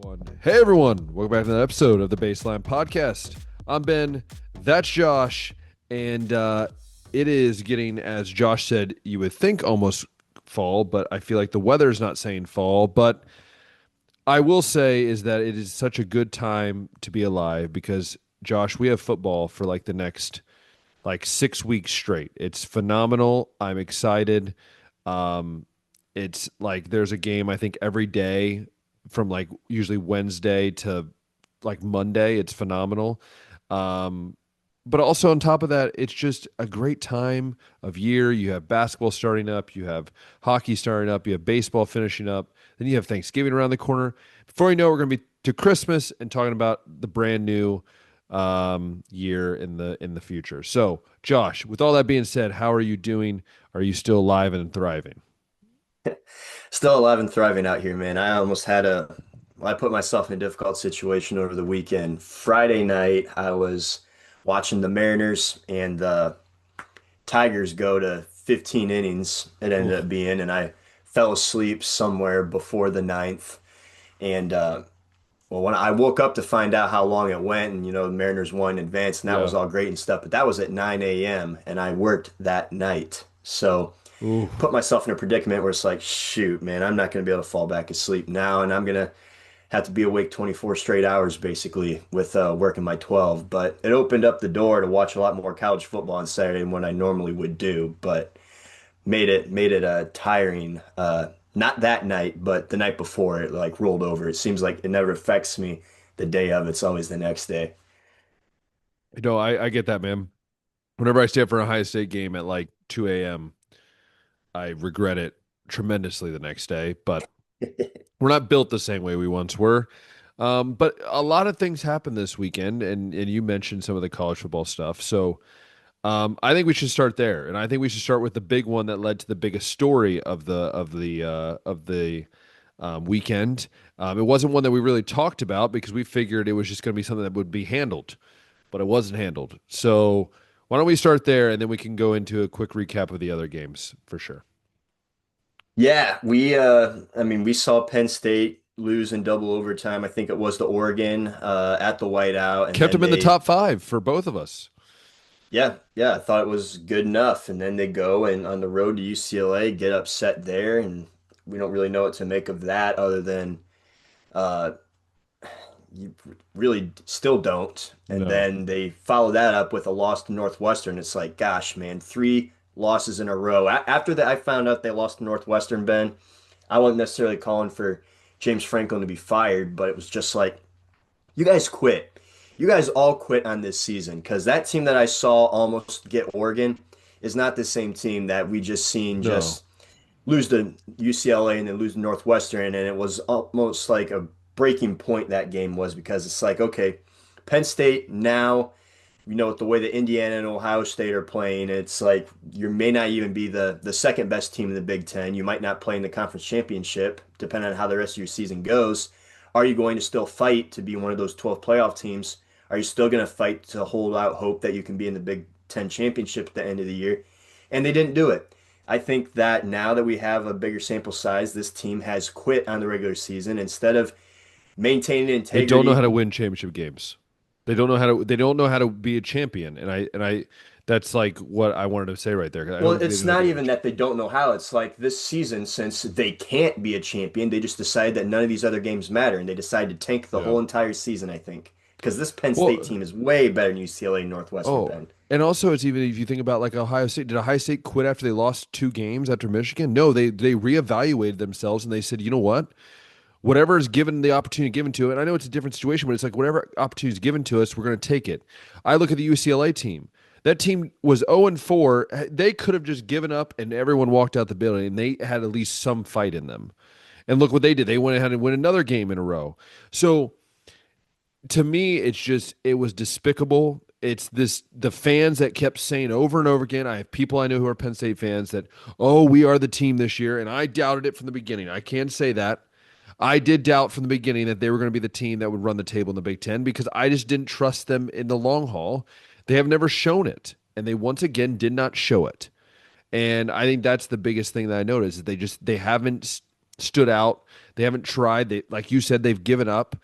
One. Hey everyone, welcome back to another episode of the Baseline Podcast. I'm Ben, that's Josh, and it is getting, as Josh said, you would think almost fall, but I feel like the weather's not saying fall. But I will say is that it is such a good time to be alive because, Josh, we have football for like the next 6 weeks straight. It's phenomenal. I'm excited. It's like there's a game I think every day from like usually Wednesday to like Monday. It's phenomenal. Um, but also on top of that, it's just a great time of year. You have basketball starting up, you have hockey starting up, you have baseball finishing up, then you have Thanksgiving around the corner. Before you know, we're going to be to Christmas and talking about the brand new year in the future. So, Josh, with all that being said, how are you doing? Are you still alive and thriving? Still alive and thriving out here, man. I put myself in a difficult situation over the weekend. Friday night, I was watching the Mariners and the Tigers go to 15 innings, it ended Oof. up being, and I fell asleep somewhere before the ninth. And, well, when I woke up to find out how long it went, and, the Mariners won in advance, and that Yeah. was all great and stuff, but that was at 9 a.m., and I worked that night. So, Ooh. put myself in a predicament where it's like, shoot, man, I'm not going to be able to fall back asleep now, and I'm going to have to be awake 24 straight hours basically with working my 12. But it opened up the door to watch a lot more college football on Saturday than what I normally would do, but made it tiring. Not that night, but the night before it like rolled over. It seems like it never affects me the day of. It's always the next day. No, I get that, man. Whenever I stay up for a Ohio State game at like 2 a.m., I regret it tremendously the next day. But we're not built the same way we once were. But a lot of things happened this weekend, and you mentioned some of the college football stuff. So I think we should start there, and I think we should start with the big one that led to the biggest story of the weekend. It wasn't one that we really talked about because we figured it was just going to be something that would be handled, but it wasn't handled. So why don't we start there, and then we can go into a quick recap of the other games for sure. Yeah, I mean, we saw Penn State lose in double overtime. I think it was to Oregon at the whiteout, and Kept then them in the they top five for both of us. yeah, I thought it was good enough. And then they go and on the road to UCLA, get upset there, and we don't really know what to make of that other than uh, you really still don't. And No. then they follow that up with a loss to Northwestern. It's like, gosh, man, three losses in a row. After that, I found out they lost to Northwestern, Ben. I wasn't necessarily calling for James Franklin to be fired, but it was just like, you guys quit. You guys all quit on this season because that team that I saw almost get Oregon is not the same team that we just seen No. just lose to UCLA and then lose to Northwestern. And it was almost like a breaking point that game was because it's like, okay, Penn State now, with the way that Indiana and Ohio State are playing, it's like you may not even be the second best team in the Big Ten. You might not play in the conference championship, depending on how the rest of your season goes. Are you going to still fight to be one of those 12 playoff teams? Are you still going to fight to hold out hope that you can be in the Big Ten championship at the end of the year? And they didn't do it. I think that now that we have a bigger sample size, this team has quit on the regular season instead of maintaining They don't know how integrity. to win championship games. They don't know how to be a champion. And I that's like what I wanted to say right there. I Well, don't think they it's know how to not be a even champion. that they don't know how. It's like this season, since they can't be a champion, they just decided that none of these other games matter, and they decided to tank the Yeah. whole entire season, I think. Because this Penn State Well, team is way better than UCLA and Northwestern, oh, Ben. and also it's even if you think about like Ohio State, did Ohio State quit after they lost two games after Michigan? No, they reevaluated themselves and they said, you know what? Whatever is given the opportunity given to it. And I know it's a different situation, but it's like whatever opportunity is given to us, we're going to take it. I look at the UCLA team. That team was 0 and 4. They could have just given up and everyone walked out the building and they had at least some fight in them. And look what they did. They went ahead and win another game in a row. So to me, it was despicable. It's the fans that kept saying over and over again. I have people I know who are Penn State fans that, oh, we are the team this year. And I doubted it from the beginning. I can say that. I did doubt from the beginning that they were going to be the team that would run the table in the Big Ten because I just didn't trust them in the long haul. They have never shown it, and they once again did not show it. And I think that's the biggest thing that I noticed is they haven't. stood out. They haven't tried. They, like you said, they've given up.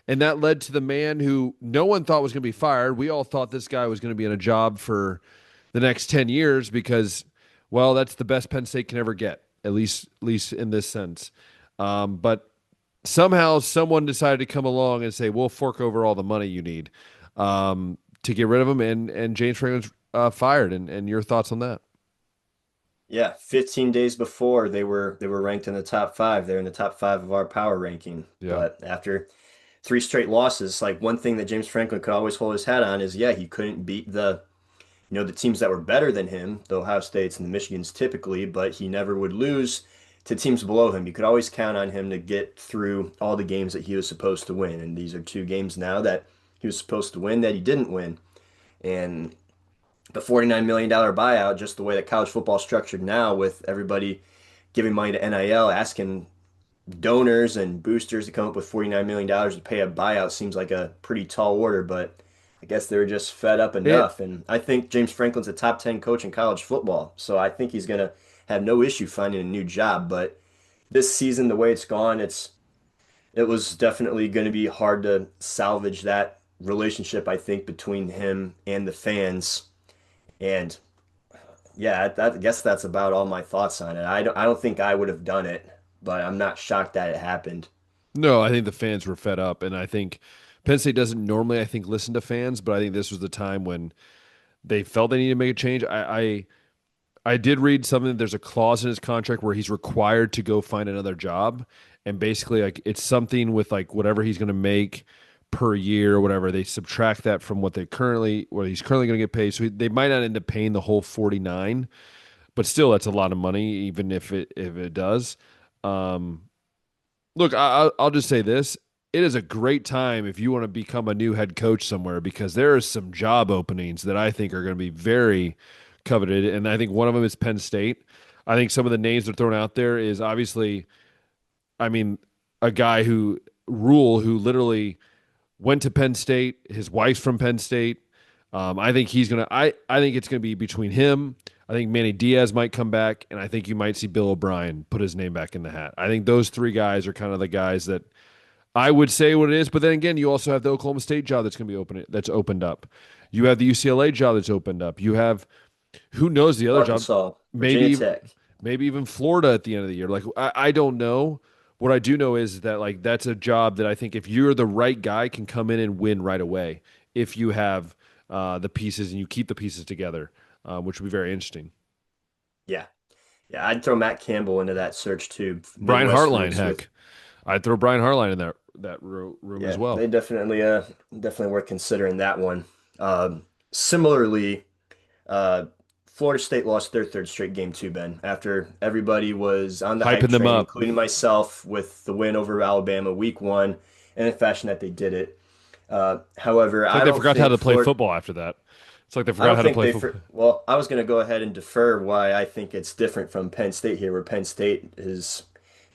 And that led to the man who no one thought was going to be fired. We all thought this guy was going to be in a job for the next 10 years because, well, that's the best Penn State can ever get, at least in this sense. But somehow someone decided to come along and say, we'll fork over all the money you need to get rid of him. And James Franklin's fired. And your thoughts on that? Yeah, 15 days before they were ranked in the top five. They're in the top five of our power ranking. Yeah. But after three straight losses, like one thing that James Franklin could always hold his hat on is yeah, he couldn't beat the teams that were better than him, the Ohio States and the Michigans typically, but he never would lose to teams below him. You could always count on him to get through all the games that he was supposed to win. And these are two games now that he was supposed to win that he didn't win. And the $49 million buyout, just the way that college football is structured now, with everybody giving money to NIL, asking donors and boosters to come up with $49 million to pay a buyout seems like a pretty tall order, but I guess they were just fed up It, enough. And I think James Franklin's a top 10 coach in college football, so I think he's going to have no issue finding a new job. But this season, the way it's gone, it was definitely going to be hard to salvage that relationship, I think, between him and the fans. And yeah, I guess that's about all my thoughts on it. I don't think I would have done it, but I'm not shocked that it happened. no, I think the fans were fed up. And I think Penn State doesn't normally, I think, listen to fans, but I think this was the time when they felt they needed to make a change. I did read something. There's a clause in his contract where he's required to go find another job, and basically, like it's something with like whatever he's going to make per year or whatever. They subtract that from what he's currently going to get paid. So they might not end up paying the whole 49, but still, that's a lot of money, even if it does. Um, Look, I'll just say this. It is a great time if you want to become a new head coach somewhere because there are some job openings that I think are going to be very coveted. And I think one of them is Penn State. I think some of the names that are thrown out there is obviously, I mean, a guy who literally went to Penn State. His wife's from Penn State. I think he's gonna. I think it's gonna be between him. I think Manny Diaz might come back, and I think you might see Bill O'Brien put his name back in the hat. I think those three guys are kind of the guys that I would say what it is. But then again, you also have the Oklahoma State job that's going to be that's opened up. You have the UCLA job that's opened up. You have who knows the other job? Arkansas, Virginia Maybe Tech. maybe even Florida at the end of the year. Like I don't know. What I do know is that like that's a job that I think if you're the right guy can come in and win right away if you have the pieces and you keep the pieces together, which would be very interesting. Yeah. Yeah, I'd throw Matt Campbell into that search too. Brian Midwest Hartline, roots with heck, I'd throw Brian Hartline in that room as yeah, well. they definitely worth considering that one. Similarly, uh, Florida State lost their third straight game too, Ben, after everybody was on the hype Hyping them train, up. including myself, with the win over Alabama week one, and in fashion that they did it. However, It's like they forgot how to play football after that. It's like they I forgot don't how to think play they football. well, I was going to go ahead and defer why I think it's different from Penn State here, where Penn State is,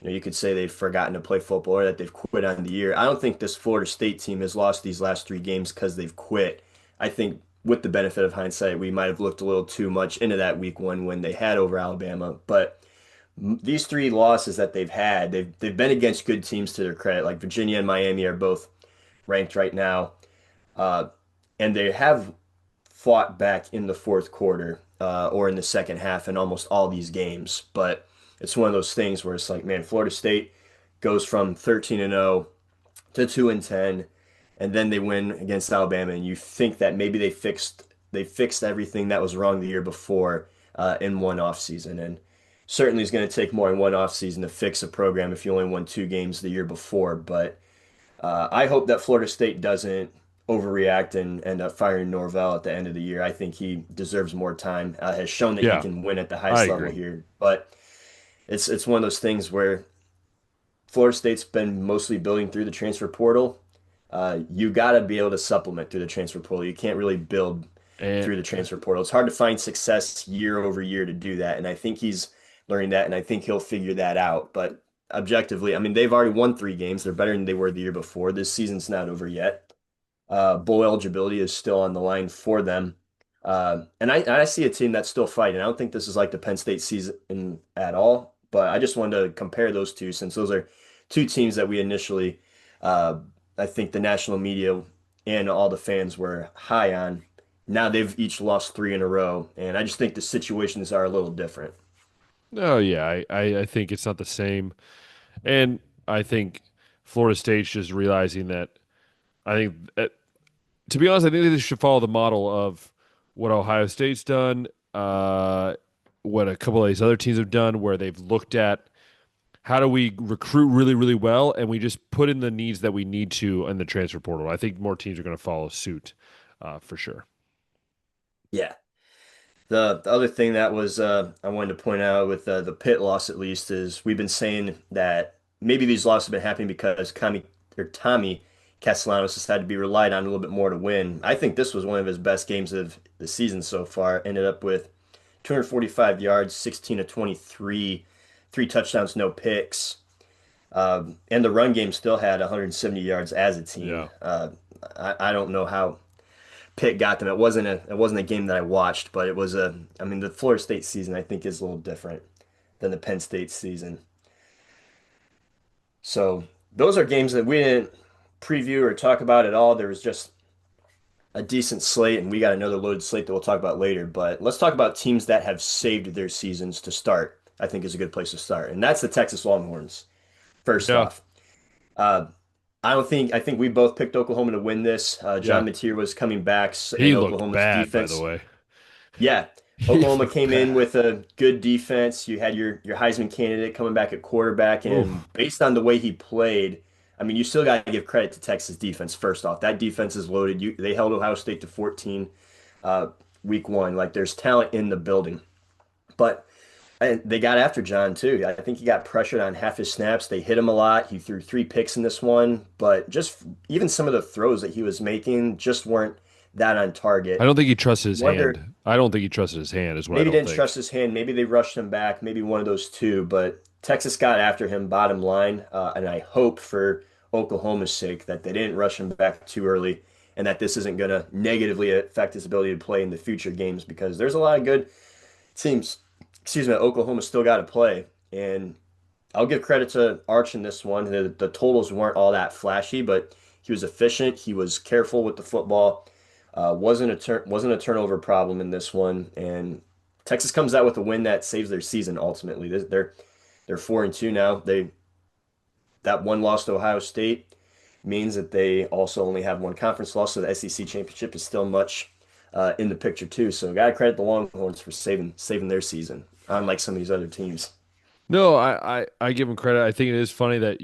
you could say they've forgotten to play football or that they've quit on the year. I don't think this Florida State team has lost these last three games because they've quit. I think with the benefit of hindsight, we might have looked a little too much into that week one when they had over Alabama. But these three losses that they've had, they've been against good teams to their credit. Like Virginia and Miami are both ranked right now. Uh, and they have fought back in the fourth quarter or in the second half in almost all these games. But it's one of those things where it's like, man, Florida State goes from 13 and 0 to 2 and 10, and then they win against Alabama, and you think that maybe they fixed everything that was wrong the year before in one off season, and certainly is going to take more than one off season to fix a program if you only won two games the year before. But I hope that Florida State doesn't overreact and end up firing Norvell at the end of the year. I think he deserves more time. Has shown that he Yeah, can win at the I highest level agree. here, but it's one of those things where Florida State's been mostly building through the transfer portal. You got to be able to supplement through the transfer portal. You can't really build And through the transfer portal. It's hard to find success year over year to do that, and I think he's learning that, and I think he'll figure that out. But objectively, I mean, they've already won three games. They're better than they were the year before. This season's not over yet. Bowl eligibility is still on the line for them. And I see a team that's still fighting. I don't think this is like the Penn State season at all, But I just wanted to compare those two since those are two teams that we initially, uh, I think the national media and all the fans were high on. Now they've each lost three in a row, and I just think the situations are a little different. Oh yeah, I think it's not the same. And I think Florida State's just realizing that I think to be honest, I think they should follow the model of what Ohio State's done, what a couple of these other teams have done, where they've looked at how do we recruit really, really well, and we just put in the needs that we need to in the transfer portal. I think more teams are going to follow suit, for sure. Yeah. The other thing that was I wanted to point out with the Pitt loss at least is we've been saying that maybe these losses have been happening because Tommy Castellanos has had to be relied on a little bit more to win. I think this was one of his best games of the season so far. Ended up with 245 yards, 16 to 23, three touchdowns, no picks. And the run game still had 170 yards as a team. Yeah. I don't know how Pitt got them. It wasn't a game that I watched, but it was a I mean the Florida State season I think is a little different than the Penn State season. So those are games that we didn't preview or talk about at all. There was just a decent slate, and we got another loaded slate that we'll talk about later. But let's talk about teams that have saved their seasons to start. I think is a good place to start, and that's the Texas Longhorns. First Yeah. off, uh, I think we both picked Oklahoma to win this. Yeah. John Mateer was coming back, He and looked Oklahoma's bad, by the defense. way. Yeah, He Oklahoma looked came in bad. with a good defense. You had your Heisman candidate coming back at quarterback, Oof. and based on the way he played, I mean, you still got to give credit to Texas defense first off. That defense is loaded. They held Ohio State to 14 uh, week one. Like there's talent in the building, but and they got after John too. I think he got pressured on half his snaps. They hit him a lot. He threw three picks in this one, but just even some of the throws that he was making just weren't that on I target. don't think he trusted his Wonder hand. I don't think he trusted his hand, is what I Maybe don't didn't think. trust his hand. Maybe they rushed him back. Maybe one of those two. But Texas got after him bottom line. And I hope for Oklahoma's sake that they didn't rush him back too early and that this isn't going to negatively affect his ability to play in the future games because there's a lot of good teams, excuse me, Oklahoma still got to play. And I'll give credit to Arch in this one. The totals weren't all that flashy, but he was efficient. He was careful with the football. Wasn't a turnover problem in this one, and Texas comes out with a win that saves their season ultimately. They're 4-2 now. That one loss to Ohio State means that they also only have one conference loss, so the SEC championship is still much in the picture too. So gotta credit the Longhorns for saving their season, unlike some of these other teams. No, I give him credit. I think it is funny that,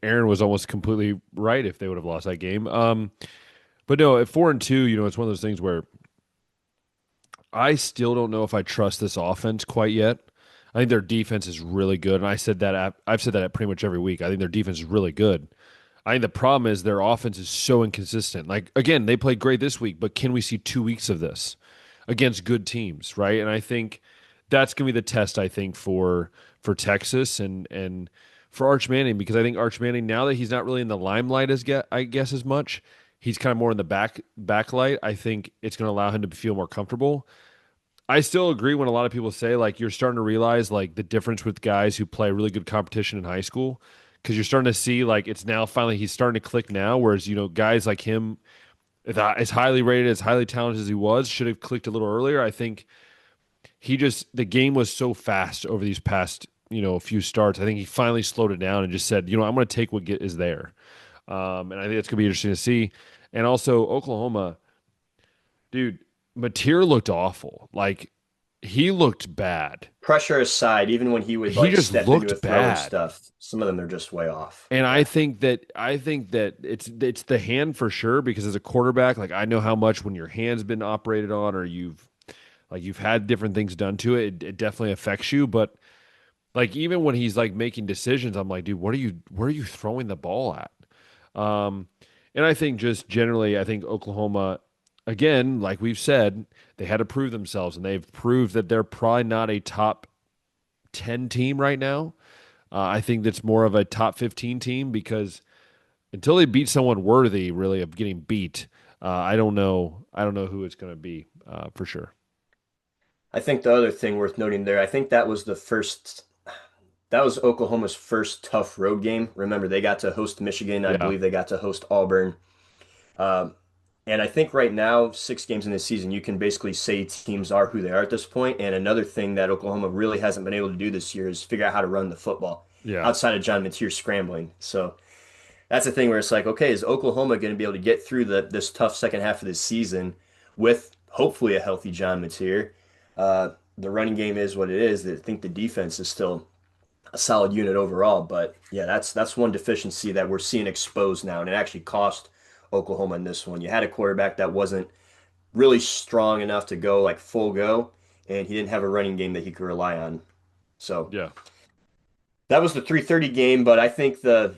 Aaron was almost completely right if they would have lost that game. But no, at 4-2, it's one of those things where I still don't know if I trust this offense quite yet. I think their defense is really good, and I've said that at pretty much every week. I think their defense is really good. I think the problem is their offense is so inconsistent. Like again, they played great this week, but can we see 2 weeks of this against good teams, right? And I think that's going to be the test. I think for Texas and for Arch Manning because I think Arch Manning now that he's not really in the limelight I guess as much, he's kind of more in the backlight. I think it's going to allow him to feel more comfortable. I still agree when a lot of people say like you're starting to realize like the difference with guys who play really good competition in high school because you're starting to see like it's now finally he's starting to click now. Whereas guys like him, as highly rated, as highly talented as he was, should have clicked a little earlier. I think the game was so fast over these past few starts. I think he finally slowed it down and just said, I'm going to take is there. And I think it's going to be interesting to see. And also Oklahoma, dude, Mateer looked awful. Like he looked bad. Pressure aside, even when he would He like just step into a looked throw and bad. stuff, some of them are just way off. And Yeah. I think that it's the hand for sure because as a quarterback, like I know how much when your hand's been operated on or you've had different things done to it, it definitely affects you. But like even when he's like making decisions, I'm like, dude, where are you throwing the ball at? Um, and I think just generally, I think Oklahoma, again, like we've said, they had to prove themselves, and they've proved that they're probably not a top 10 team right now. I think that's more of a top 15 team because until they beat someone worthy, really, of getting beat, I don't know. I don't know who it's going to be for sure. I think the other thing worth noting there, I think that was the first. that was Oklahoma's first tough road game. Remember, they got to host Michigan. I Yeah. believe they got to host Auburn. Um, and I think right now, 6 games in the season, you can basically say teams are who they are at this point. And another thing that Oklahoma really hasn't been able to do this year is figure out how to run the football Yeah. outside of John Mateer scrambling. So that's the thing where it's like, okay, is Oklahoma going to be able to get through this tough second half of the season with hopefully a healthy John Mateer? The running game is what it is. I think the defense is still a solid unit overall. But yeah, that's one deficiency that we're seeing exposed now, and it actually cost Oklahoma in this one. You had a quarterback that wasn't really strong enough to go like full go, and he didn't have a running game that he could rely on. So Yeah. that was the 3:30 game, but I think the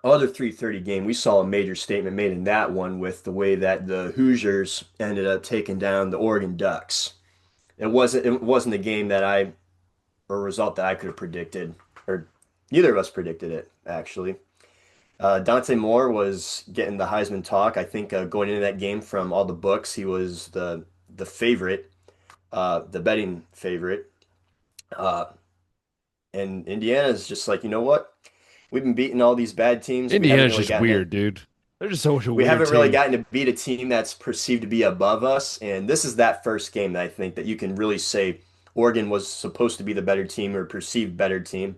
other 3:30 game, we saw a major statement made in that one with the way that the Hoosiers ended up taking down the Oregon Ducks. It wasn't a game that I or a result that I could have predicted, or neither of us predicted it, actually. Dante Moore was getting the Heisman talk. I think going into that game from all the books, he was the favorite, the betting favorite. Uh, and Indiana's just like, you know what? We've been beating all these bad teams. We haven't Indiana's really just gotten it. weird, dude. They're just so much a We weird haven't really team. gotten to beat a team that's perceived to be above us. And this is that first game that I think that you can really say Oregon was supposed to be the better team or perceived better team.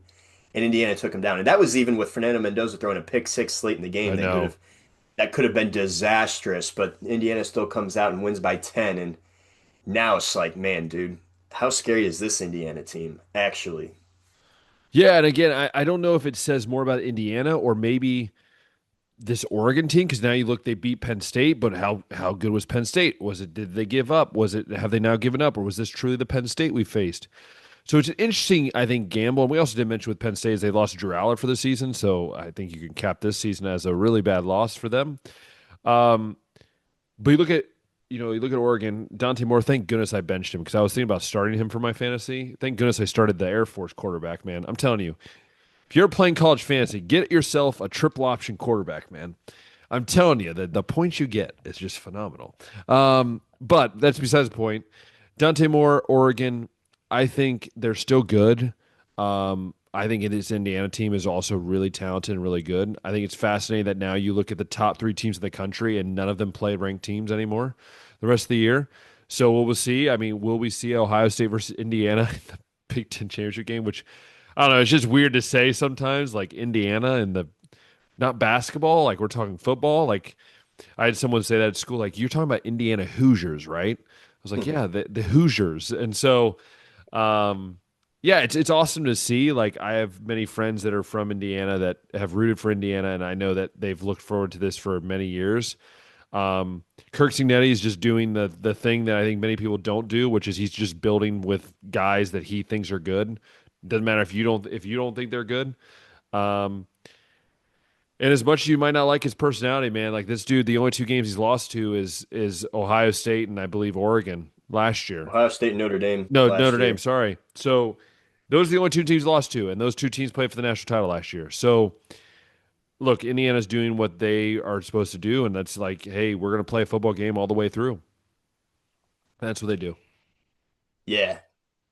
And Indiana took them down. And that was even with Fernando Mendoza throwing a pick six late in the I game know. that could have been disastrous, but Indiana still comes out and wins by 10. And now it's like, man, dude, how scary is this Indiana team, actually? Yeah, and again, I don't know if it says more about Indiana or maybe this Oregon team because now you look they beat Penn State, but how good was Penn State? Was it did they give up? Was it have they now given up, or was this truly the Penn State we faced? So it's an interesting, I think, gamble. And we also did mention with Penn State is they lost Drew Aller for the season, so I think you can cap this season as a really bad loss for them. Um, but you look at Oregon, Dante Moore. Thank goodness I benched him because I was thinking about starting him for my fantasy. Thank goodness I started the Air Force quarterback, man. I'm telling you, if you're playing college fantasy, get yourself a triple option quarterback, man. I'm telling you, the points you get is just phenomenal. But that's besides the point. Dante Moore, Oregon, I think they're still good. I think this Indiana team is also really talented and really good. I think it's fascinating that now you look at the top three teams in the country and none of them play ranked teams anymore the rest of the year. So what we'll see, I mean, will we see Ohio State versus Indiana in the Big Ten championship game? Which I don't know. It's just weird to say sometimes, like Indiana and the not basketball, like we're talking football. Like I had someone say that at school, like you're talking about Indiana Hoosiers, right? I was like, yeah, the Hoosiers. And so, um, yeah, it's awesome to see. Like I have many friends that are from Indiana that have rooted for Indiana, and I know that they've looked forward to this for many years. Kirk Cignetti is just doing the thing that I think many people don't do, which is he's just building with guys that he thinks are good. Doesn't matter if you don't think they're good. Um, and as much as you might not like his personality, man, like this dude, the only two games he's lost to is Ohio State and I believe Oregon last year. Ohio State and Notre Dame No, last Notre Dame. year. Sorry. So those are the only two teams he lost to, and those two teams played for the national title last year. So look, Indiana's doing what they are supposed to do, and that's like, hey, we're gonna play a football game all the way through. That's what they do. Yeah.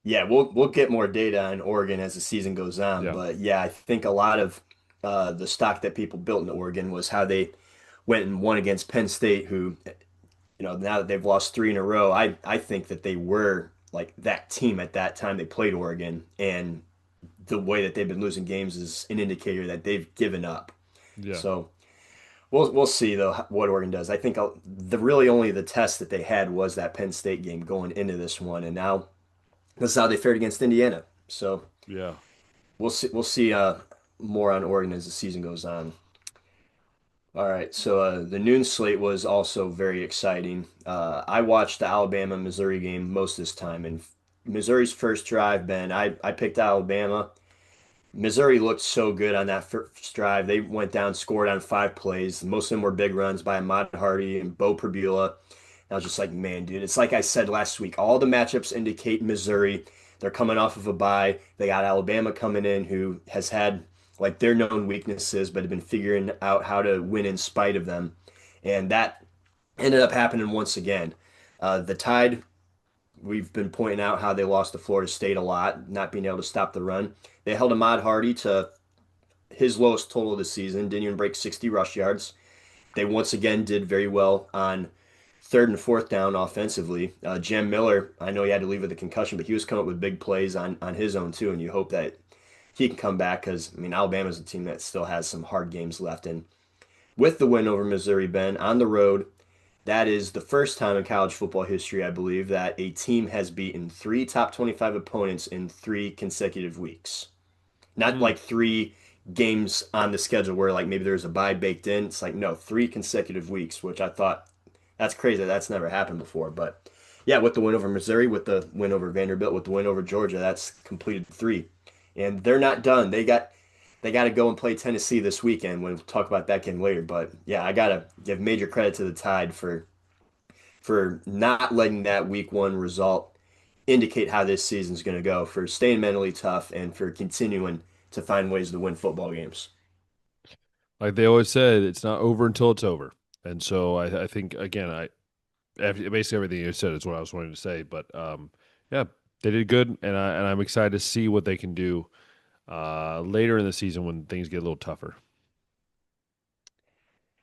Yeah, we'll get more data on Oregon as the season goes on, Yeah. but yeah, I think a lot of the stock that people built in Oregon was how they went and won against Penn State, who, now that they've lost 3 in a row, I think that they were like that team at that time they played Oregon, and the way that they've been losing games is an indicator that they've given up. Yeah. So we'll see though what Oregon does. I think the really only the test that they had was that Penn State game going into this one, and now this is how they fared against Indiana. So Yeah. we'll see more on Oregon as the season goes on. All right, so the noon slate was also very exciting. I watched the Alabama Missouri game most of this time, and Missouri's first drive, Ben, I picked Alabama. Missouri looked so good on that first drive. They went down, scored on 5 plays. Most of them were big runs by Ahmad Hardy and Bo Prabula. I was just like, man, dude, it's like I said last week. All the matchups indicate Missouri. They're coming off of a bye. They got Alabama coming in, who has had like their known weaknesses, but have been figuring out how to win in spite of them. And that ended up happening once again. The Tide we've been pointing out how they lost to Florida State a lot, not being able to stop the run. They held Ahmad Hardy to his lowest total of the season, didn't even break 60 rush yards. They once again did very well on third and fourth down offensively. Jam Miller, I know he had to leave with a concussion, but he was coming up with big plays on his own too, and you hope that he can come back because, I mean, Alabama's a team that still has some hard games left. And with the win over Missouri, Ben, on the road, that is the first time in college football history, I believe, that a team has beaten three top 25 opponents in 3 consecutive weeks. Not Hmm. like 3 games on the schedule where like maybe there's a bye baked in. It's like no, 3 consecutive weeks, which I thought that's crazy. That's never happened before. But yeah, with the win over Missouri, with the win over Vanderbilt, with the win over Georgia, that's completed 3. And they're not done. They got to go and play Tennessee this weekend. We'll talk about that game later. But yeah, I gotta give major credit to the Tide for not letting that week 1 result indicate how this season's going to go, for staying mentally tough, and for continuing to find ways to win football games. Like they always said, it's not over until it's over. And so I think again, basically everything you said is what I was wanting to say. But yeah, they did good, and I'm excited to see what they can do later in the season when things get a little tougher.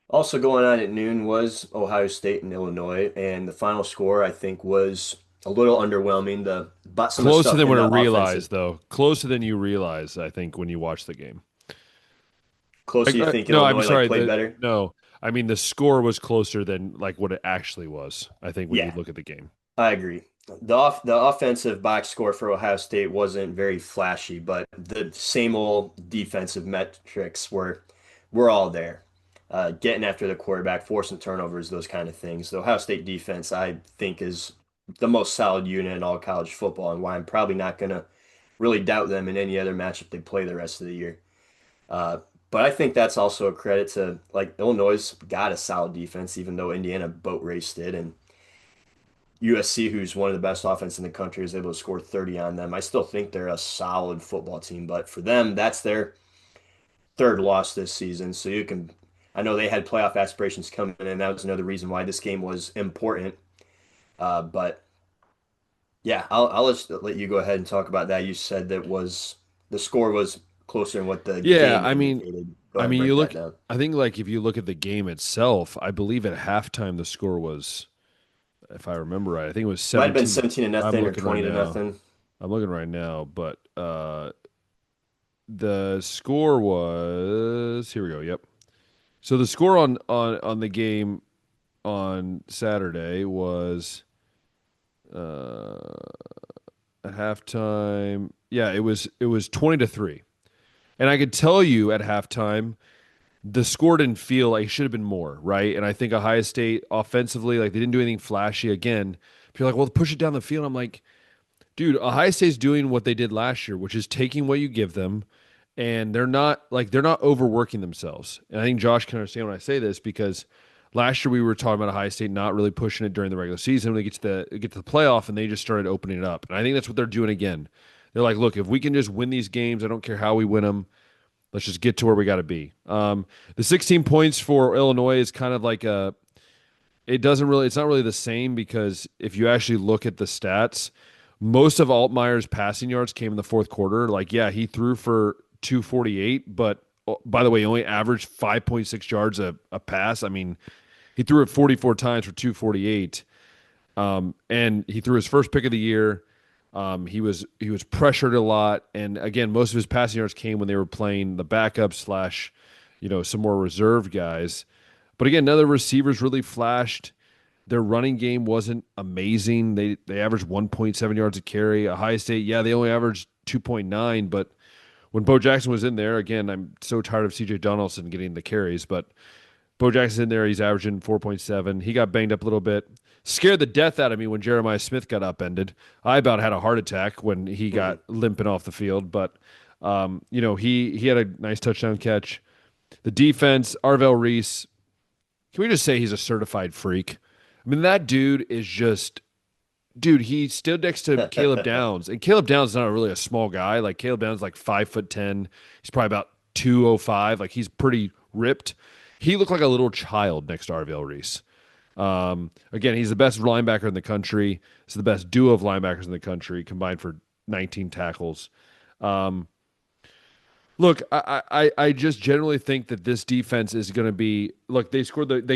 Also going on at noon was Ohio State and Illinois, and the final score I think was a little underwhelming. But some of the Closer stuff than in what I the offensive, realized, though. Closer than you realize, I think, when you watch the game. closer you think No, I'm Illinois like sorry. played better? No, I mean the score was closer than like what it actually was. I think when you Yeah, look at the game. I agree. The offensive box score for Ohio State wasn't very flashy, but the same old defensive metrics were all there. Getting after the quarterback, forcing turnovers, those kind of things. The Ohio State defense, I think, is the most solid unit in all college football, and why I'm probably not gonna really doubt them in any other matchup they play the rest of the year. Uh, but I think that's also a credit to like Illinois got a solid defense, even though Indiana boat raced it, and USC, who's one of the best offense in the country, is able to score 30 on them. I still think they're a solid football team, but for them, that's their third loss this season. So you can, I know they had playoff aspirations coming in, and that was another reason why this game was important. But yeah, I'll just let you go ahead and talk about that. You said that was the score was closer than what the Yeah, game indicated. Go I ahead and mean, you break that look. down. I think like if you look at the game itself, I believe at halftime the score was, if I remember right, I think it was Might have been 17. 17 to I'm nothing or looking right 20 to now. nothing. I'm looking right now, but the score was here we go. Yep. So the score on the game on Saturday was uh at halftime. Yeah, it was 20-3. And I could tell you at halftime the score didn't feel like it should have been more, right? And I think Ohio State offensively, like they didn't do anything flashy again. People are like, well, push it down the field. I'm like, dude, Ohio State's doing what they did last year, which is taking what you give them, and they're not overworking themselves. And I think Josh can understand when I say this because last year we were talking about Ohio State not really pushing it during the regular season. When they get to the playoff, and they just started opening it up. And I think that's what they're doing again. They're like, look, if we can just win these games, I don't care how we win them. Let's just get to where we got to be. The 16 points for Illinois is kind of like a. It's not really the same because if you actually look at the stats, most of Altmaier's passing yards came in the fourth quarter. Like, yeah, he threw for 248, but by the way, he only averaged 5.6 yards a pass. I mean, he threw it 44 times for 248. And he threw his first pick of the year. He was pressured a lot, and again, most of his passing yards came when they were playing the backup slash, some more reserved guys. But again, none of the receivers really flashed. Their running game wasn't amazing. They averaged 1.7 yards a carry. Ohio State, yeah, they only averaged 2.9. But when Bo Jackson was in there, again, I'm so tired of C.J. Donaldson getting the carries, but Bo Jackson's in there. He's averaging 4.7. He got banged up a little bit. Scared the death out of me when Jeremiah Smith got upended. I about had a heart attack when he got Mhm. limping off the field, but he had a nice touchdown catch. The defense, Arvell Reese. Can we just say he's a certified freak? I mean, that dude is just dude. He stood next to Caleb Downs, and Caleb Downs is not really a small guy. Like Caleb Downs, is like 5'10". He's probably about 205. Like he's pretty ripped. He looked like a little child next to Arvell Reese. Again, he's the best linebacker in the country. It's the best duo of linebackers in the country combined for 19 tackles. Um, Look, I just generally think that this defense is going to be. Look, they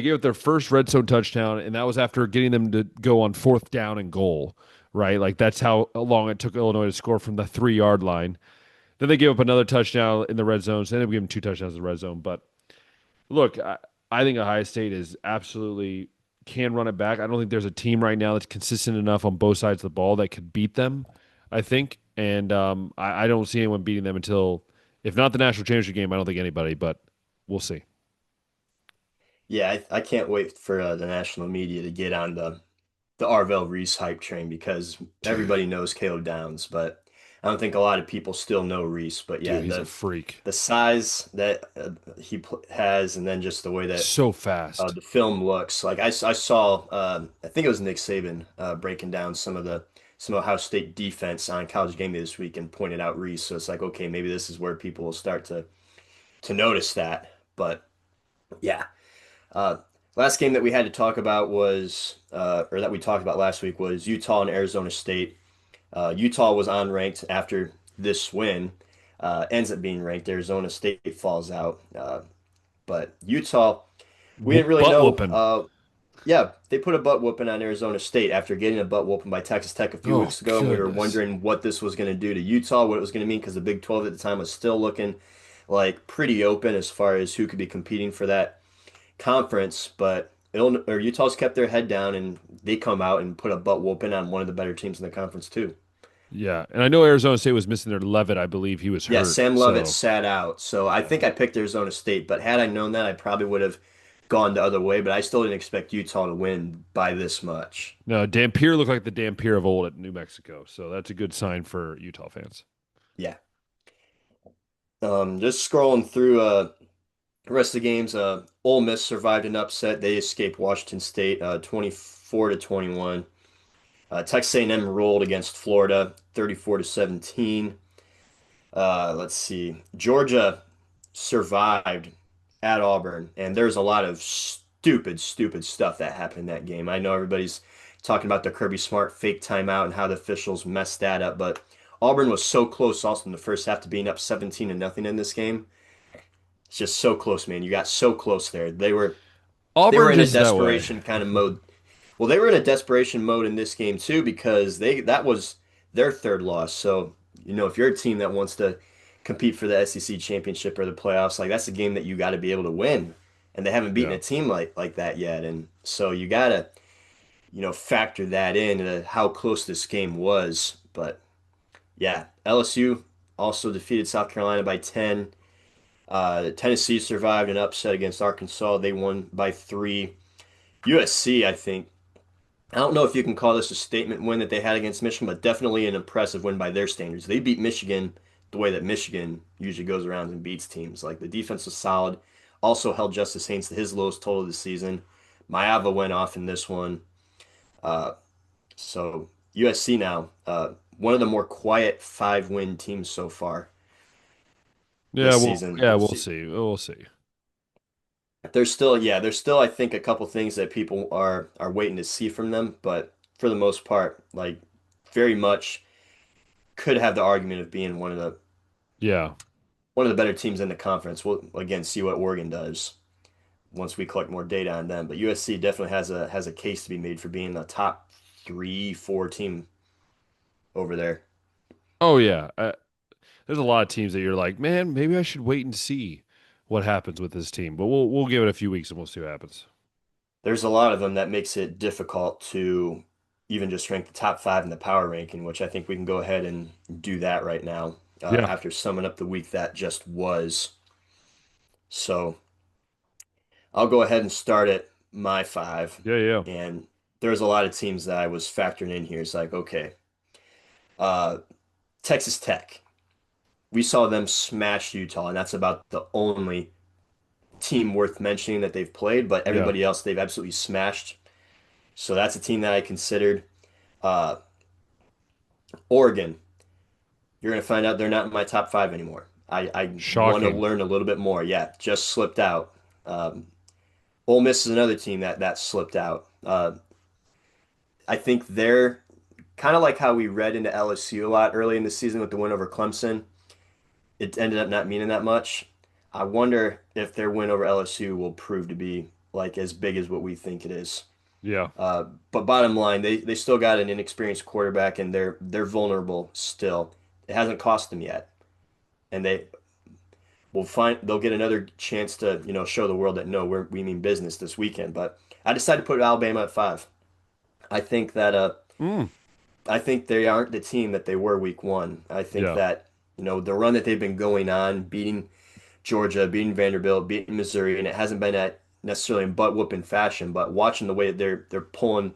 gave up their first red zone touchdown, and that was after getting them to go on fourth down and goal, right? Like that's how long it took Illinois to score from the 3 yard line. Then they gave up another touchdown in the red zone. So they ended up giving 2 touchdowns in the red zone. But look, I think Ohio State is absolutely can run it back. I don't think there's a team right now that's consistent enough on both sides of the ball that could beat them. I think, and I don't see anyone beating them until, if not the national championship game, I don't think anybody. But we'll see. Yeah, I can't wait for the national media to get on the Arvell Reese hype train because everybody knows Caleb Downs, but I don't think a lot of people still know Reese. But yeah, Dude, he's a freak. the size that has, and then just the way that So fast. the film looks. Like I saw, I think it was Nick Saban breaking down some of Ohio State defense on College Game Day this week and pointed out Reese. So it's like, okay, maybe this is where people will start to notice that. But yeah. Uh, Last game that we had to talk about was, or that we talked about last week was Utah and Arizona State. Utah was unranked after this win, ends up being ranked. Arizona State falls out. But Utah, we didn't really Butt know. whooping. Yeah, they put a butt whooping on Arizona State after getting a butt whooping by Texas Tech a few Oh, weeks ago. And we were goodness. wondering what this was going to do to Utah, what it was going to mean, because the Big 12 at the time was still looking like pretty open as far as who could be competing for that conference, but Utah's kept their head down and they come out and put a butt whooping on one of the better teams in the conference too. Yeah. And I know Arizona State was missing their Levitt. I believe he was Yeah, hurt. Sam Lovett So, sat out, so I yeah. think I picked Arizona State, but had I known that, I probably would have gone the other way, but I still didn't expect Utah to win by this much. No, Dampier looked like the Dampier of old at New Mexico. So that's a good sign for Utah fans. Yeah. Just scrolling through the rest of the games, Ole Miss survived an upset. They escaped Washington State 24 to 21. Texas A&M rolled against Florida 34 to 17. Let's see. Georgia survived at Auburn, and there's a lot of stupid, stupid stuff that happened in that game. I know everybody's talking about the Kirby Smart fake timeout and how the officials messed that up, but Auburn was so close also in the first half to being up 17 to nothing in this game. It's just so close, man. You got so close there. They were Auburn in a just that way. desperation kind of mode. Well, they were in a desperation mode in this game too because they that was their third loss. So, if you're a team that wants to compete for the SEC championship or the playoffs, like that's a game that you got to be able to win. And they haven't beaten Yeah. a team like that yet. And so you got to, factor that in into how close this game was. But yeah, LSU also defeated South Carolina by 10. Tennessee survived an upset against Arkansas. They won by 3. USC, I think, I don't know if you can call this a statement win that they had against Michigan, but definitely an impressive win by their standards. They beat Michigan the way that Michigan usually goes around and beats teams. Like the defense was solid. Also held Justice Haynes to his lowest total of the season. Maava went off in this one. Uh, so USC now, one of the more quiet 5-win teams so far Yeah, this well, season. yeah, we'll see. We'll see. There's still, I think, a couple things that people are waiting to see from them, but for the most part, like very much could have the argument of being Yeah. one of the better teams in the conference. We'll again see what Oregon does once we collect more data on them. But USC definitely has a case to be made for being the top 3, 4 team over there. Oh yeah. There's a lot of teams that you're like, man, maybe I should wait and see what happens with this team. But we'll give it a few weeks and we'll see what happens. There's a lot of them that makes it difficult to even just rank the top 5 in the power ranking, which I think we can go ahead and do that right now Yeah. after summing up the week that just was. So I'll go ahead and start at my 5. Yeah. Yeah. And there's a lot of teams that I was factoring in here. It's like, okay, uh, Texas Tech. We saw them smash Utah, and that's about the only team worth mentioning that they've played, but Yeah. everybody else they've absolutely smashed. So that's a team that I considered. Uh, Oregon, you're going to find out they're not in my top 5 anymore. I want to Shocking. learn a little bit more. Yeah, just slipped out. Um, Ole Miss is another team that slipped out. I think they're kind of like how we read into LSU a lot early in the season with the win over Clemson. It ended up not meaning that much. I wonder if their win over LSU will prove to be like as big as what we think it is. Yeah. But bottom line, they still got an inexperienced quarterback and they're vulnerable still. It hasn't cost them yet, and they'll get another chance to show the world that no, we mean business this weekend. But I decided to put Alabama at 5. I think that Mm. I think they aren't the team that they were week one. I think Yeah. that the run that they've been going on, beating Georgia, beating Vanderbilt, beating Missouri, and it hasn't been at necessarily in butt whooping fashion, but watching the way that they're pulling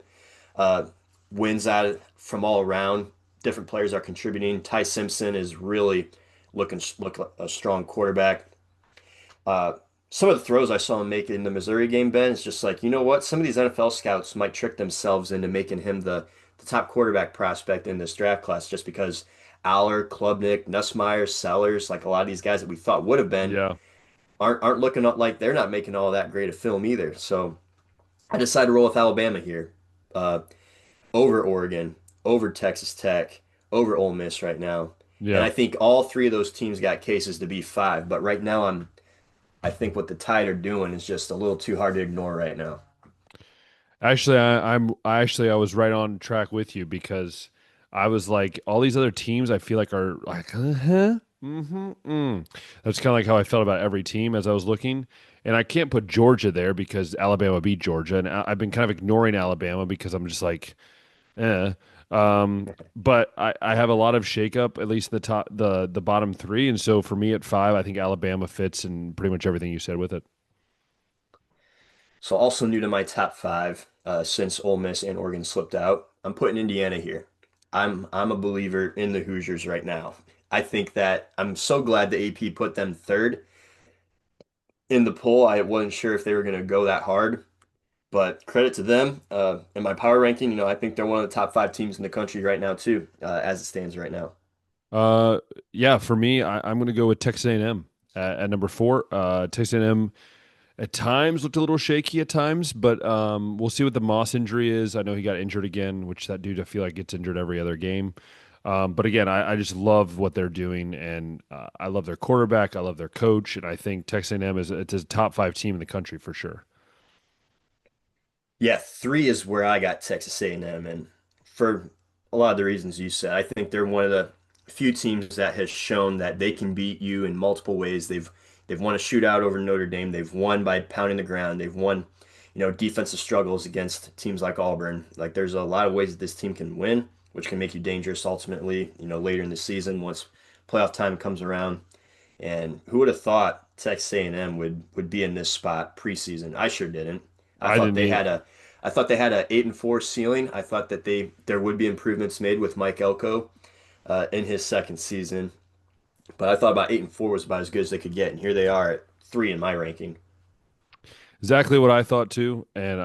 uh, wins from all around. Different players are contributing. Ty Simpson is really look like a strong quarterback. Uh, some of the throws I saw him make in the Missouri game, Ben, it's just like, you know what? Some of these NFL scouts might trick themselves into making him the top quarterback prospect in this draft class just because Aller, Klubnik, Nussmeier, Sellers, like a lot of these guys that we thought would have been, Yeah. aren't looking up like they're not making all that great a film either. So I decided to roll with Alabama here. Uh, Over Oregon, over Texas Tech, over Ole Miss right now. And Yeah. I think all three of those teams got cases to be 5. But right now, I think what the Tide are doing is just a little too hard to ignore right now. Actually, I was right on track with you because I was like, all these other teams I feel like are like, uh-huh, mm-hmm, mm. That's kind of like how I felt about every team as I was looking. And I can't put Georgia there because Alabama beat Georgia, and I've been kind of ignoring Alabama because I'm just like, eh. But I have a lot of shakeup, at least in the bottom three, and so for me at 5, I think Alabama fits in pretty much everything you said with it. So also new to my top 5 since Ole Miss and Oregon slipped out. I'm putting Indiana here. I'm a believer in the Hoosiers right now. I think that I'm so glad the AP put them third in the poll. I wasn't sure if they were going to go that hard, but credit to them. In my power ranking, I think they're one of the top 5 teams in the country right now too, as it stands right now. Uh, yeah, for me, I'm going to go with Texas A&M at number 4. Texas A&M at times looked a little shaky at times, but we'll see what the Moss injury is. I know he got injured again, which that dude I feel like gets injured every other game. But again, I just love what they're doing, and I love their quarterback. I love their coach, and I think Texas A&M it's a top 5 team in the country for sure. Yeah, 3 is where I got Texas A&M, and for a lot of the reasons you said, I think they're one of the few teams that has shown that they can beat you in multiple ways. They've won a shootout over Notre Dame. They've won by pounding the ground. They've won, defensive struggles against teams like Auburn. Like there's a lot of ways that this team can win, which can make you dangerous ultimately, later in the season once playoff time comes around. And who would have thought Texas A&M would be in this spot preseason? I sure didn't. I I thought didn't they eat. had a I thought they had a 8-4 ceiling. I thought that there would be improvements made with Mike Elko in his second season. But I thought about 8-4 was about as good as they could get, and here they are at 3 in my ranking. Exactly what I thought too, and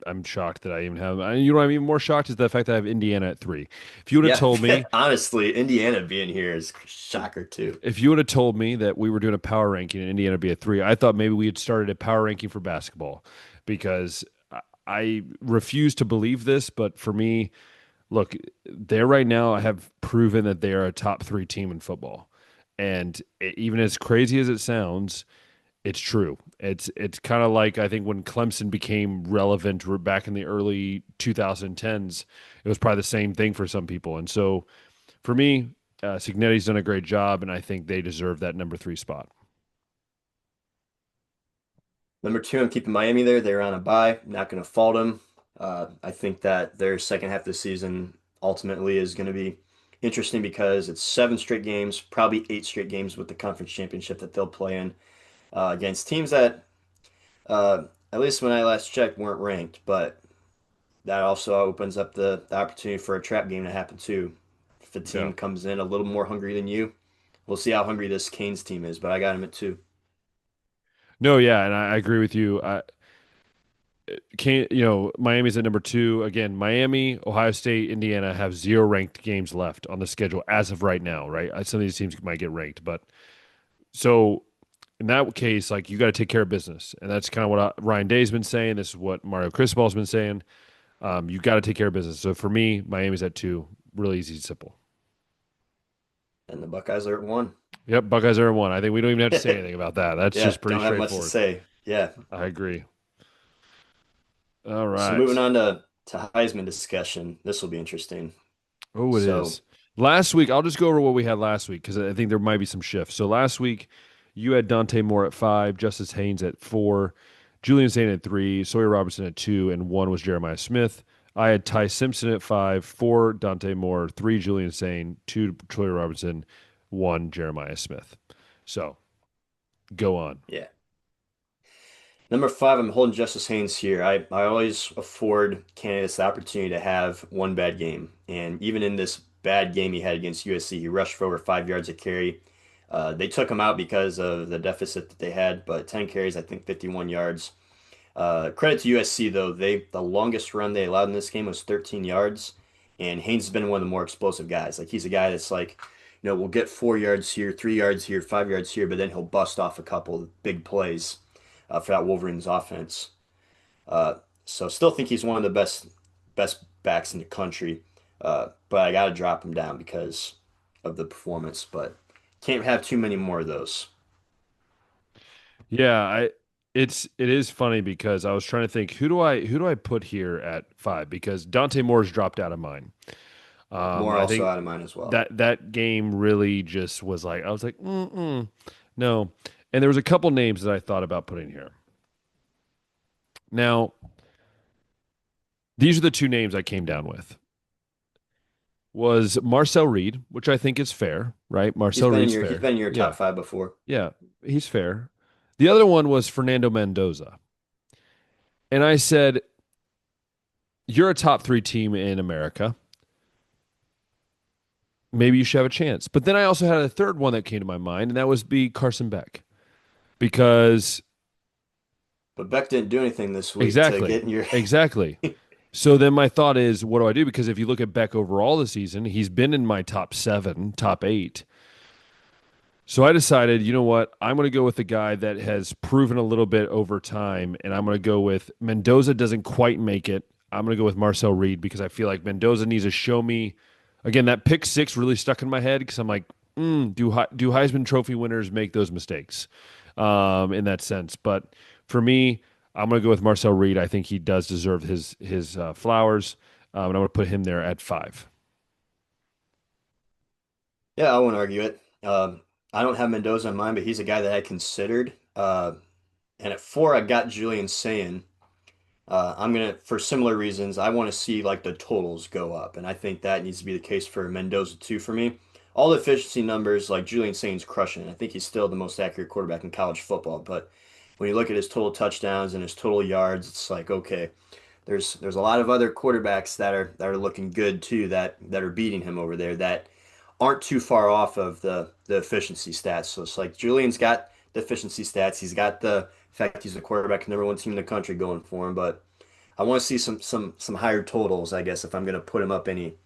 I'm shocked that I even have. You know, what I'm even more shocked is the fact that I have Indiana at 3. If you would have Yeah, told me, honestly, Indiana being here is a shocker too. if you would have told me that we were doing a power ranking and Indiana would be at 3, I thought maybe we had started a power ranking for basketball because I refuse to believe this. But for me, look, they're right now have proven that they are a top 3 team in football, and even as crazy as it sounds, it's true. It's kind of like I think when Clemson became relevant back in the early 2010s, it was probably the same thing for some people. And so for me, Signetti's done a great job, and I think they deserve that number 3 spot. Number 2, I'm keeping Miami there. They're on a bye. Not going to fault them. I think that their second half of the season ultimately is going to be interesting because it's 7 straight games, probably 8 straight games with the conference championship that they'll play in against teams that, at least when I last checked, weren't ranked. But that also opens up the opportunity for a trap game to happen too. If a Yeah. team comes in a little more hungry than you, we'll see how hungry this Canes team is. But I got him at 2. No, yeah, and I agree with you. I can't, Miami's at number 2. Again, Miami, Ohio State, Indiana have 0 ranked games left on the schedule as of right now, right? Some of these teams might get ranked, but so in that case, like you got to take care of business, and that's kind of what Ryan Day's been saying. This is what Mario Cristobal's been saying. You got to take care of business. So for me, Miami's at 2. Really easy, simple. And the Buckeyes are at 1. Yep, Buckeyes are at 1. I think we don't even have to say anything about that. That's Yeah, just pretty don't have much to straightforward. say. Yeah. I agree. All So moving right. on to Heisman discussion. This will be interesting. Oh, it So is. Last week, I'll just go over what we had last week because I think there might be some shifts. So last week, you had Dante Moore at 5, Justice Haynes at 4, Julian Saint at 3, Sawyer Robertson at 2, and 1 was Jeremiah Smith. I had Ty Simpson at 5, 4 Dante Moore, 3 Julian Saint, 2 Sawyer Robertson, 1 Jeremiah Smith. So go on. yeah. Number 5, I'm holding Justice Haynes here. I always afford candidates the opportunity to have one bad game. And even in this bad game he had against USC, he rushed for over 5 yards a carry. They took him out because of the deficit that they had, but 10 carries, I think 51 yards. Credit to USC though, the longest run they allowed in this game was 13 yards, and Haynes has been one of the more explosive guys. Like he's a guy that's like, we'll get 4 yards here, 3 yards here, 5 yards here, but then he'll bust off a couple of big plays for that Wolverines offense. Uh, so still think he's one of the best backs in the country, but I got to drop him down because of the performance. But can't have too many more of those. Yeah, it is funny because I was trying to think who do I put here at 5 because Dante Moore's dropped out of mine. More I also think out of mine as well. that game really just was like I was like no, and there was a couple names that I thought about putting here. Now these are the two names I came down with. Was Marcel Reed, which I think is fair, right? Marcel Reed's He's fair. been in your top Yeah, five before. yeah, he's fair. The other one was Fernando Mendoza, and I said you're a top 3 team in America. Maybe you should have a chance. But then I also had a third one that came to my mind, and that was be Carson Beck. Because But Beck didn't do anything this week to exactly, get in your. exactly. So then my thought is, what do I do? Because if you look at Beck overall this season, he's been in my top 7, top 8. So I decided, you know what? I'm going to go with the guy that has proven a little bit over time, and I'm going to go with Mendoza doesn't quite make it. I'm going to go with Marcel Reed because I feel like Mendoza needs to show me. Again, that pick 6 really stuck in my head because I'm like, do Heisman Trophy winners make those mistakes in that sense? But for me, I'm going to go with Marcel Reed. I think he does deserve his flowers, and I'm going to put him there at 5. Yeah, I won't argue it. I don't have Mendoza in mind, but he's a guy that I considered. And at 4, I got Julian saying. I'm gonna, for similar reasons, I want to see like the totals go up, and I think that needs to be the case for Mendoza too for me. All the efficiency numbers, like Julian Saint's crushing. I think he's still the most accurate quarterback in college football. But when you look at his total touchdowns and his total yards, it's like okay, there's a lot of other quarterbacks that are looking good too that are beating him over there that aren't too far off of the efficiency stats. So it's like Julian's got the efficiency stats. He's got the fact he's the quarterback, number 1 team in the country going for him. But I want to see some higher totals, I guess, if I'm going to put him up any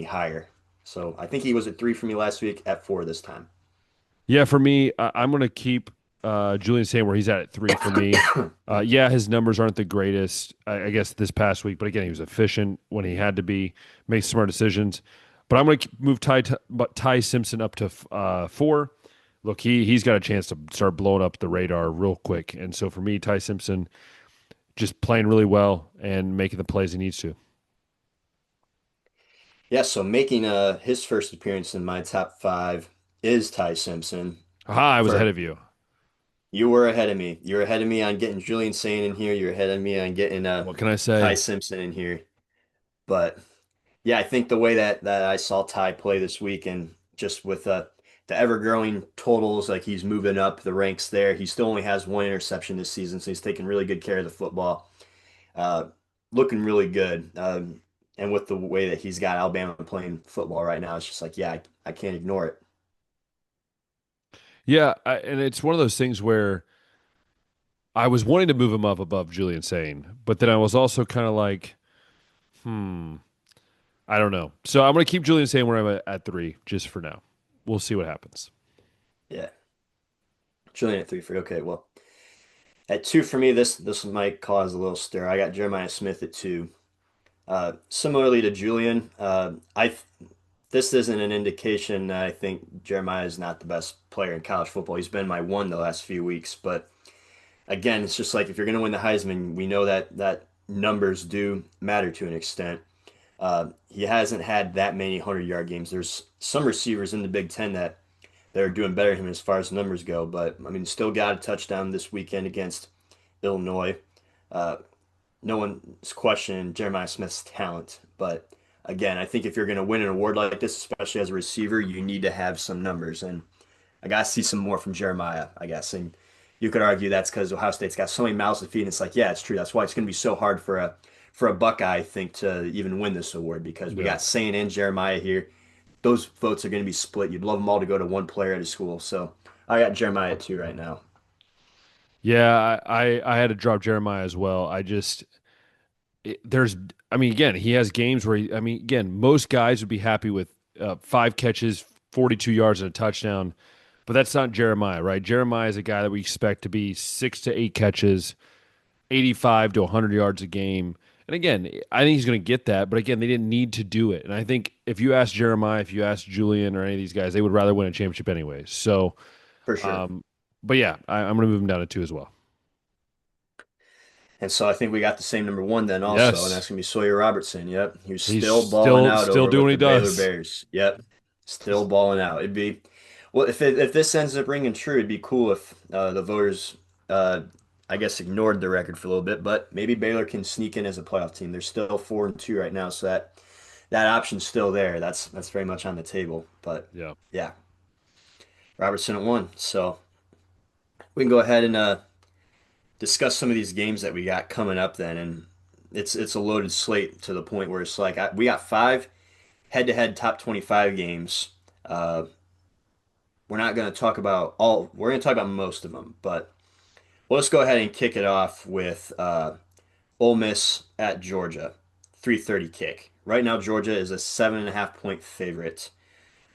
higher. So I think he was at 3 for me last week, at 4 this time. Yeah, for me, I'm going to keep Julian saying where he's at 3 for me. Yeah, his numbers aren't the greatest, I guess, this past week. But again, he was efficient when he had to be, make smart decisions. But I'm going to move Ty Simpson up to 4. Look, he's got a chance to start blowing up the radar real quick. And so for me, Ty Simpson just playing really well and making the plays he needs to. Yeah, so making his first appearance in my top 5 is Ty Simpson. Aha, I was ahead For of you. You were ahead of me. You're ahead of me on getting Julian Saint in here. You're ahead of me on getting What can I Ty say? Simpson in here. But yeah, I think the way that I saw Ty play this week and just with the ever-growing totals, like he's moving up the ranks there. He still only has 1 interception this season, so he's taking really good care of the football. Uh, Looking really good. And with the way that he's got Alabama playing football right now, it's just like, yeah, I can't ignore it. Yeah, and it's one of those things where I was wanting to move him up above Julian Sane, but then I was also kind of like, hmm, I don't know. So I'm going to keep Julian Sane where I'm at 3 just for now. We'll see what happens. Yeah. Julian at three for you. Okay, well, at two for me, this might cause a little stir. I got Jeremiah Smith at two. Similarly to Julian, I this isn't an indication that I think Jeremiah is not the best player in college football. He's been my one the last few weeks, but again, it's just like if you're going to win the Heisman, we know that numbers do matter to an extent. He hasn't had that many 100-yard games. There's some receivers in the Big Ten that they're doing better than him as far as numbers go, but I mean, still got a touchdown this weekend against Illinois. Uh, no one's questioning Jeremiah Smith's talent, but again, I think if you're going to win an award like this, especially as a receiver, you need to have some numbers, and I got to see some more from Jeremiah, I guess. And you could argue that's because Ohio State's got so many mouths to feed. And it's like, yeah, it's true. That's why it's going to be so hard for a Buckeye, I think, to even win this award because we Yeah. got Saint and Jeremiah here. Those votes are going to be split. You'd love them all to go to one player at a school. So I got Jeremiah at two right now. Yeah, I had to drop Jeremiah as well. I just there's I mean again, he has games where I mean again, most guys would be happy with 5 catches, 42 yards and a touchdown, but that's not Jeremiah, right? Jeremiah is a guy that we expect to be 6 to 8 catches, 85 to 100 yards a game. And again, I think he's going to get that, but again, they didn't need to do it. And I think if you ask Jeremiah, if you ask Julian or any of these guys, they would rather win a championship anyways. So, For sure. um, but yeah, I'm going to move him down to two as well. And so I think we got the same number one then also, and Yes, that's going to be Sawyer Robertson. Yep. He was he's still balling out still over doing with what he the Baylor does. Bears. Yep. Still balling out. It'd be, well, if this ends up ringing true, it'd be cool if the voters, uh, I guess, ignored the record for a little bit, but maybe Baylor can sneak in as a playoff team. They're still 4-2 right now, so that option's still there. That's very much on the table. But Yeah. yeah, Robertson at one. So we can go ahead and discuss some of these games that we got coming up then, and it's a loaded slate to the point where it's like we got five head-to-head top 25 games. Uh, we're not going to talk about all. We're going to talk about most of them, but let's go ahead and kick it off with Ole Miss at Georgia, 3:30 kick. Right now, Georgia is a 7.5 point favorite.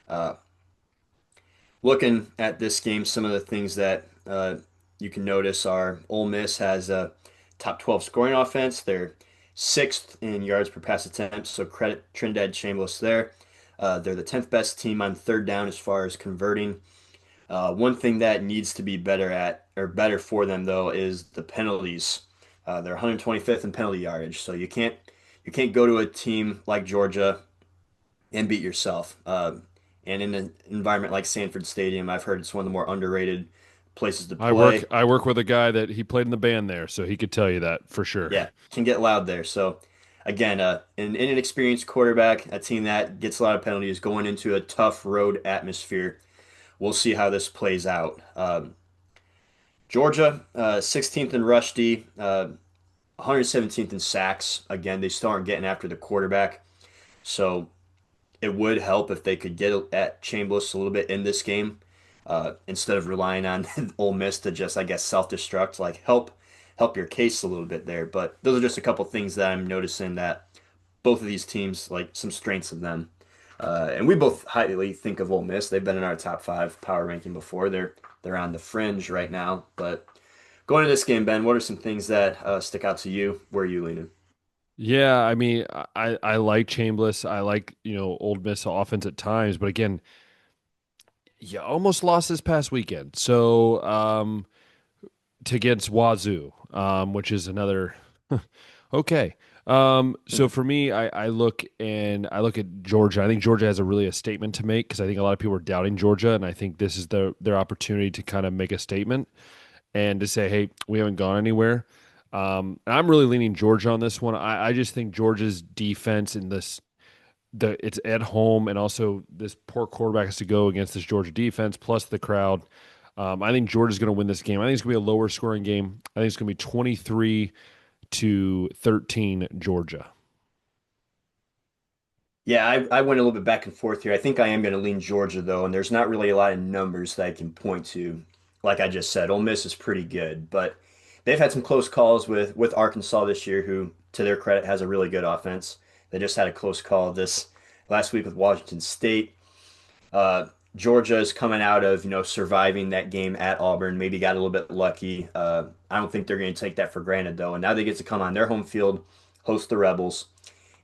Uh, Looking at this game, some of the things that you can notice are Ole Miss has a top 12 scoring offense. They're sixth in yards per pass attempt, so credit Trinidad Chambliss there. They're the 10th best team on third down as far as converting. One thing that needs to be better at, or better for them though, is the penalties. They're 125th in penalty yardage, so you can't go to a team like Georgia and beat yourself. And in an environment like Sanford Stadium, I've heard it's one of the more underrated places to play. I work with a guy that he played in the band there, so he could tell you that for sure. Yeah, can get loud there. So again, an inexperienced quarterback, a team that gets a lot of penalties, going into a tough road atmosphere. We'll see how this plays out. Georgia, 16th in rush D, 117th in sacks. Again, they still aren't getting after the quarterback. So it would help if they could get at Chambliss a little bit in this game, instead of relying on Ole Miss to just, I guess, self-destruct. Like help your case a little bit there. But those are just a couple things that I'm noticing that both of these teams, like some strengths of them. And we both highly think of Ole Miss. They've been in our top five power ranking before. They're on the fringe right now. But going to this game, Ben, what are some things that stick out to you? Where are you leaning? Yeah, I mean, I like Chambliss. I like, Old Miss offense at times, but again, you almost lost this past weekend. So, to against Wazoo, which is another okay. So for me, I look at Georgia. I think Georgia has a statement to make because I think a lot of people are doubting Georgia, and I think this is their opportunity to kind of make a statement and to say, hey, we haven't gone anywhere. And I'm really leaning Georgia on this one. I just think Georgia's defense in it's at home, and also this poor quarterback has to go against this Georgia defense plus the crowd. I think Georgia's going to win this game. I think it's going to be a lower scoring game. I think it's going to be 23-13 Georgia. Yeah, I went a little bit back and forth here. I think I am going to lean Georgia though, and there's not really a lot of numbers that I can point to. Like I just said, Ole Miss is pretty good, but they've had some close calls with Arkansas this year, who, to their credit, has a really good offense. They just had a close call this last week with Washington State. Georgia is coming out of, surviving that game at Auburn, maybe got a little bit lucky. I don't think they're going to take that for granted, though. And now they get to come on their home field, host the Rebels,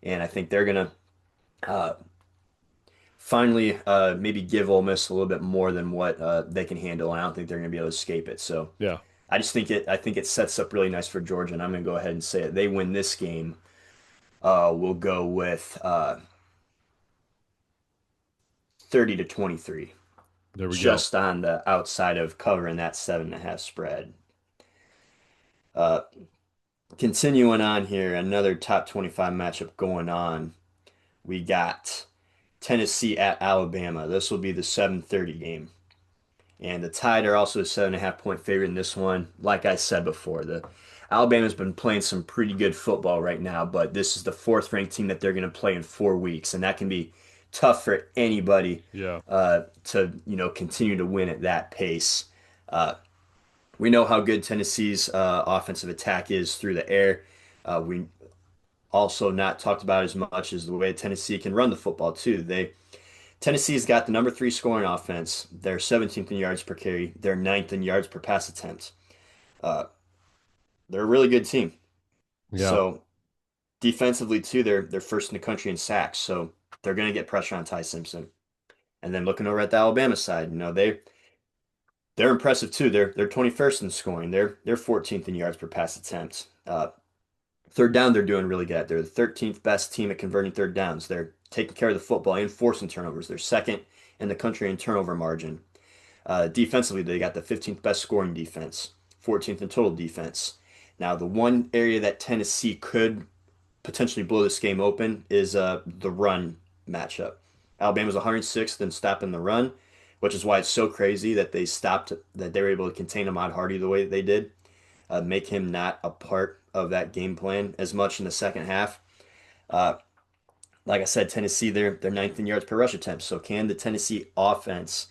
and I think they're going to uh, finally maybe give Ole Miss a little bit more than what they can handle. And I don't think they're going to be able to escape it. So Yeah. I think it sets up really nice for Georgia, and I'm going to go ahead and say it. They win this game. We'll go with 30 to 23, There we go. just on the outside of covering that 7.5 spread. Uh, Continuing on here, another top 25 matchup going on. We got Tennessee at Alabama. This will be the 7:30 game. And the Tide are also a 7.5 point favorite in this one. Like I said before, the Alabama's been playing some pretty good football right now, but this is the fourth ranked team that they're going to play in 4 weeks, and that can be tough for anybody Yeah. to continue to win at that pace. Uh, we know how good Tennessee's offensive attack is through the air. We also not talked about as much as the way Tennessee can run the football too. Tennessee's got the number three scoring offense. They're 17th in yards per carry. They're ninth in yards per pass attempt. Uh, they're a really good team. Yeah. So defensively too, they're first in the country in sacks. So they're going to get pressure on Ty Simpson. And then looking over at the Alabama side, they're impressive too. They're 21st in scoring. They're 14th in yards per pass attempt. Third down, they're doing really good. They're the 13th best team at converting third downs. They're taking care of the football and forcing turnovers. They're second in the country in turnover margin. Defensively, they got the 15th best scoring defense, 14th in total defense. Now, the one area that Tennessee could potentially blow this game open is the run matchup. Alabama's 106th in stopping the run, which is why it's so crazy that they were able to contain Ahmad Hardy the way that they did, make him not a part of that game plan as much in the second half. Uh, like I said, Tennessee, they're ninth in yards per rush attempts. So can the Tennessee offense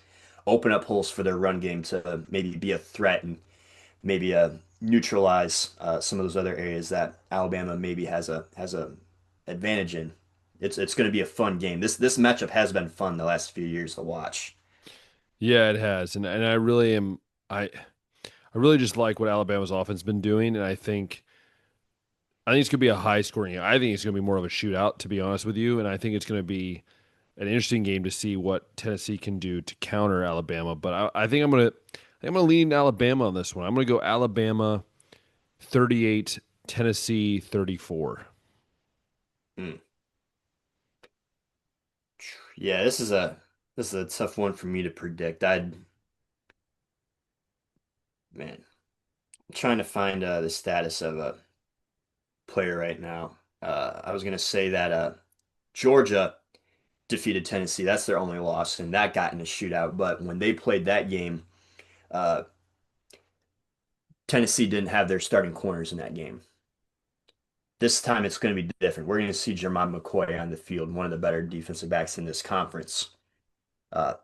open up holes for their run game to maybe be a threat and maybe neutralize some of those other areas that Alabama maybe has a advantage in? It's going to be a fun game. This matchup has been fun the last few years to watch. Yeah, it has. And I really am I really just like what Alabama's offense been doing, and I think it's gonna be a high scoring game. I think it's gonna be more of a shootout, to be honest with you, and I think it's gonna be an interesting game to see what Tennessee can do to counter Alabama. But I think I'm gonna lean Alabama on this one. I'm gonna go Alabama 38, Tennessee 34. Hmm. Yeah, this is a tough one for me to predict. Man, I'm trying to find the status of a player right now. I was gonna say that Georgia defeated Tennessee. That's their only loss, and that got in a shootout. But when they played that game, uh, Tennessee didn't have their starting corners in that game. This time it's going to be different. We're going to see Jermon McCoy on the field, one of the better defensive backs in this conference. Uh,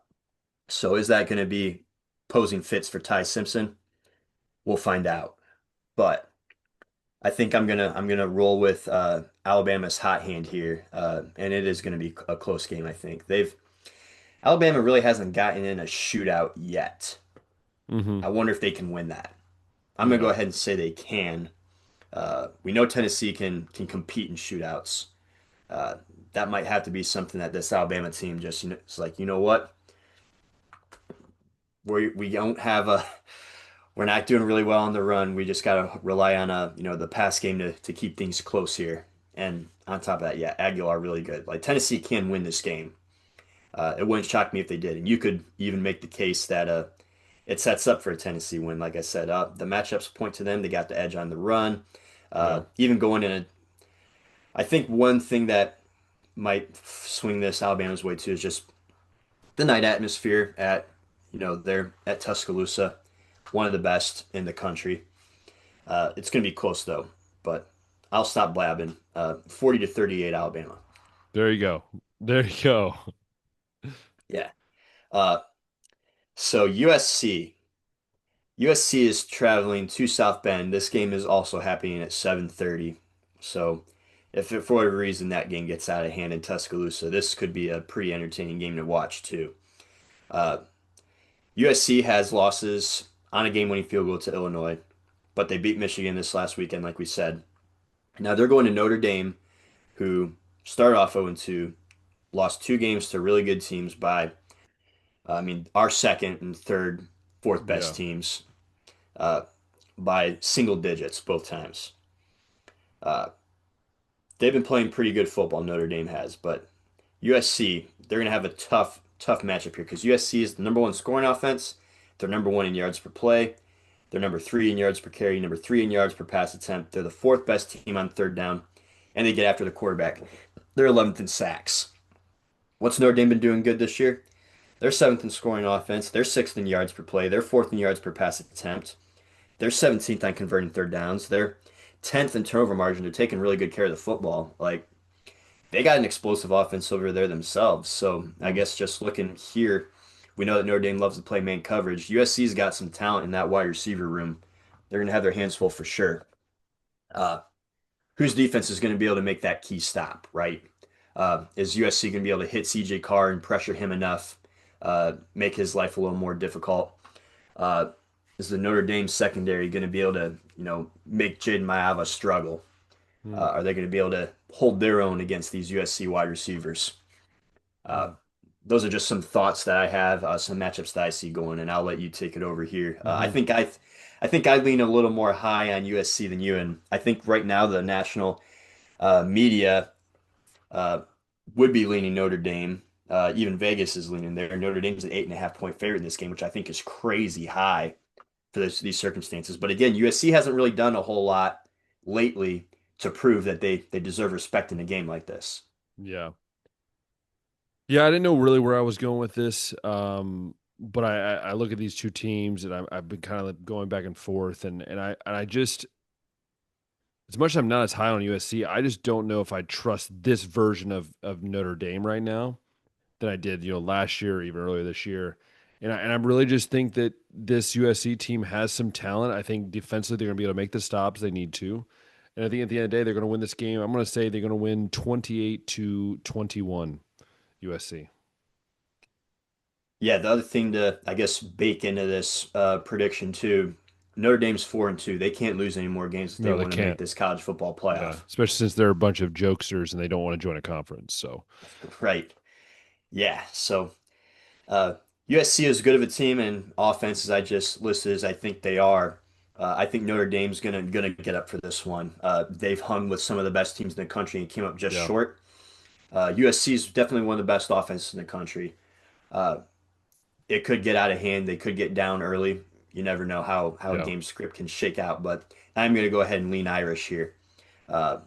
so is that going to be posing fits for Ty Simpson? We'll find out. But I think I'm gonna roll with Alabama's hot hand here, and it is going to be a close game. I think they've Alabama really hasn't gotten in a shootout yet. Mm-hmm. I wonder if they can win that. I'm gonna go Yeah. ahead and say they can. We know Tennessee can compete in shootouts. Uh, that might have to be something that this Alabama team just it's like, you know what? We don't have a we're not doing really well on the run. We just gotta rely on the pass game to keep things close here. And on top of that, yeah, Aguilar really good. Like Tennessee can win this game. It wouldn't shock me if they did. And you could even make the case that it sets up for a Tennessee win. Like I said, the matchups point to them. They got the edge on the run. Yeah. Even going in I think one thing that might swing this Alabama's way too is just the night atmosphere at, they're at Tuscaloosa, one of the best in the country. It's going to be close though, but I'll stop blabbing. 40 to 38 Alabama. There you go. There you go. Yeah. Uh, so USC is traveling to South Bend. This game is also happening at 7:30. So if for whatever reason that game gets out of hand in Tuscaloosa, this could be a pretty entertaining game to watch too. Uh, USC has losses on a game-winning field goal to Illinois, but they beat Michigan this last weekend, like we said. Now they're going to Notre Dame, who started off 0-2, lost two games to really good teams by, our second and third, fourth best Yeah. teams uh, by single digits both times. Uh, they've been playing pretty good football, Notre Dame has, but USC, they're going to have a tough matchup here because USC is the number one scoring offense. They're number one in yards per play. They're number three in yards per carry, number three in yards per pass attempt. They're the fourth best team on third down, and they get after the quarterback. They're 11th in sacks. What's Notre Dame been doing good this year? They're seventh in scoring offense. They're sixth in yards per play. They're fourth in yards per pass attempt. They're 17th on converting third downs. They're 10th in turnover margin. They're taking really good care of the football. Like, they got an explosive offense over there themselves. So I Mm. guess just looking here, we know that Notre Dame loves to play man coverage. USC's got some talent in that wide receiver room. They're going to have their hands full for sure. Uh, whose defense is going to be able to make that key stop, right? Is USC going to be able to hit CJ Carr and pressure him enough, make his life a little more difficult? Uh, is the Notre Dame secondary going to be able to, make Jaden Maiava struggle? Mm. Are they going to be able to hold their own against these USC wide receivers? Uh, Mm. those are just some thoughts that I have, some matchups that I see going, and I'll let you take it over here. I Hmm. think I lean a little more high on USC than you, and I think right now the national media uh, would be leaning Notre Dame. Even Vegas is leaning there. Notre Dame's an 8.5 point favorite in this game, which I think is crazy high for these circumstances. But again, USC hasn't really done a whole lot lately to prove that they deserve respect in a game like this. Yeah. Yeah, I didn't know really where I was going with this. But I look at these two teams and I've been kind of like going back and forth and I just as much as I'm not as high on USC, I just don't know if I trust this version of Notre Dame right now than I did, last year or even earlier this year. And I really just think that this USC team has some talent. I think defensively they're going to be able to make the stops they need to. And I think at the end of the day they're going to win this game. I'm going to say they're going to win 28-21 USC. Yeah, the other thing to, I guess, bake into this prediction too, Notre Dame's 4-2. They can't lose any more games if they No, they want to make can't. this college football Yeah, playoff. especially since they're a bunch of jokesters and they don't want to join a conference. So, Right. Yeah. So USC is good of a team and offense as I just listed as I think they are. I think Notre Dame's gonna get up for this one. They've hung with some of the best teams in the country and came up just yeah, short. USC is definitely one of the best offenses in the country. Uh, it could get out of hand. They could get down early. You never know how a yeah. game script can shake out, but I'm going to go ahead and lean Irish here. Uh,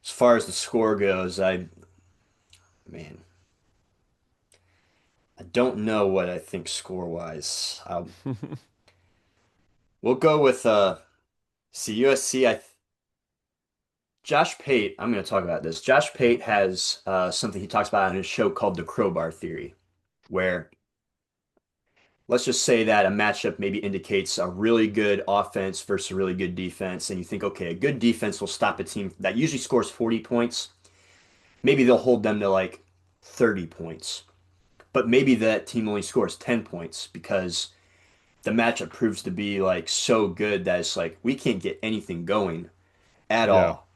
as far as the score goes, man, I don't know what I think score wise. We'll go with see USC. Josh Pate. I'm going to talk about this. Josh Pate has something he talks about on his show called the crowbar theory, where let's just say that a matchup maybe indicates a really good offense versus a really good defense, and you think, okay, a good defense will stop a team that usually scores 40 points. Maybe they'll hold them to like 30 points, but maybe that team only scores 10 points because the matchup proves to be like so good that it's like we can't get anything going at Yeah, all.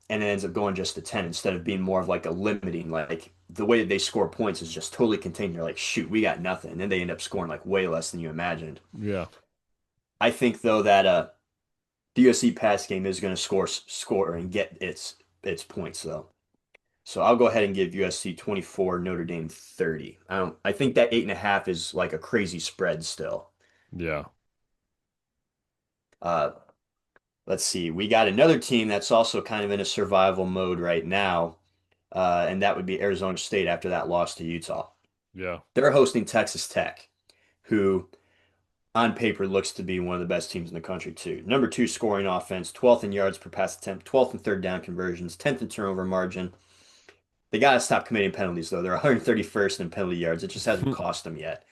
And it ends up going just to 10 instead of being more of like a limiting, like the way that they score points is just totally contained. You're like, shoot, we got nothing. And then they end up scoring like way less than you imagined. yeah, I think though that the USC pass game is going to score and get its points though. So I'll go ahead and give USC 24, Notre Dame 30. I think that 8.5 is like a crazy spread still. yeah. Uh, let's see. We got another team that's also kind of in a survival mode right now, and that would be Arizona State after that loss to Utah. Yeah. They're hosting Texas Tech, who on paper looks to be one of the best teams in the country too. Number two scoring offense, 12th in yards per pass attempt, 12th in third down conversions, 10th in turnover margin. They got to stop committing penalties though. They're 131st in penalty yards. It just hasn't cost them yet.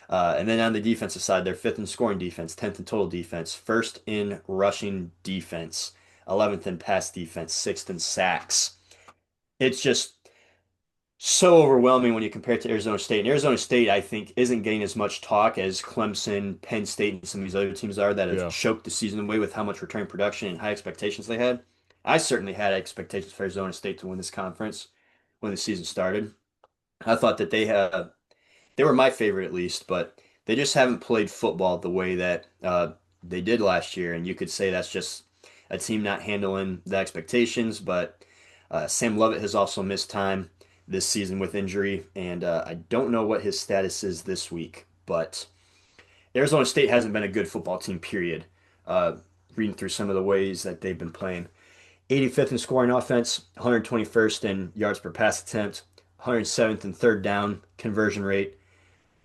And then on the defensive side, they're fifth in scoring defense, 10th in total defense, first in rushing defense, 11th in pass defense, sixth in sacks. It's just so overwhelming when you compare it to Arizona State. And Arizona State, I think, isn't getting as much talk as Clemson, Penn State, and some of these other teams are that have Yeah. choked the season away with how much return production and high expectations they had. I certainly had expectations for Arizona State to win this conference when the season started. I thought that they were my favorite at least, but they just haven't played football the way that they did last year. And you could say that's just a team not handling the expectations. But Sam Lovett has also missed time this season with injury, and I don't know what his status is this week. But Arizona State hasn't been a good football team, period. Uh, Reading through some of the ways that they've been playing. 85th in scoring offense, 121st in yards per pass attempt, 107th in third down conversion rate.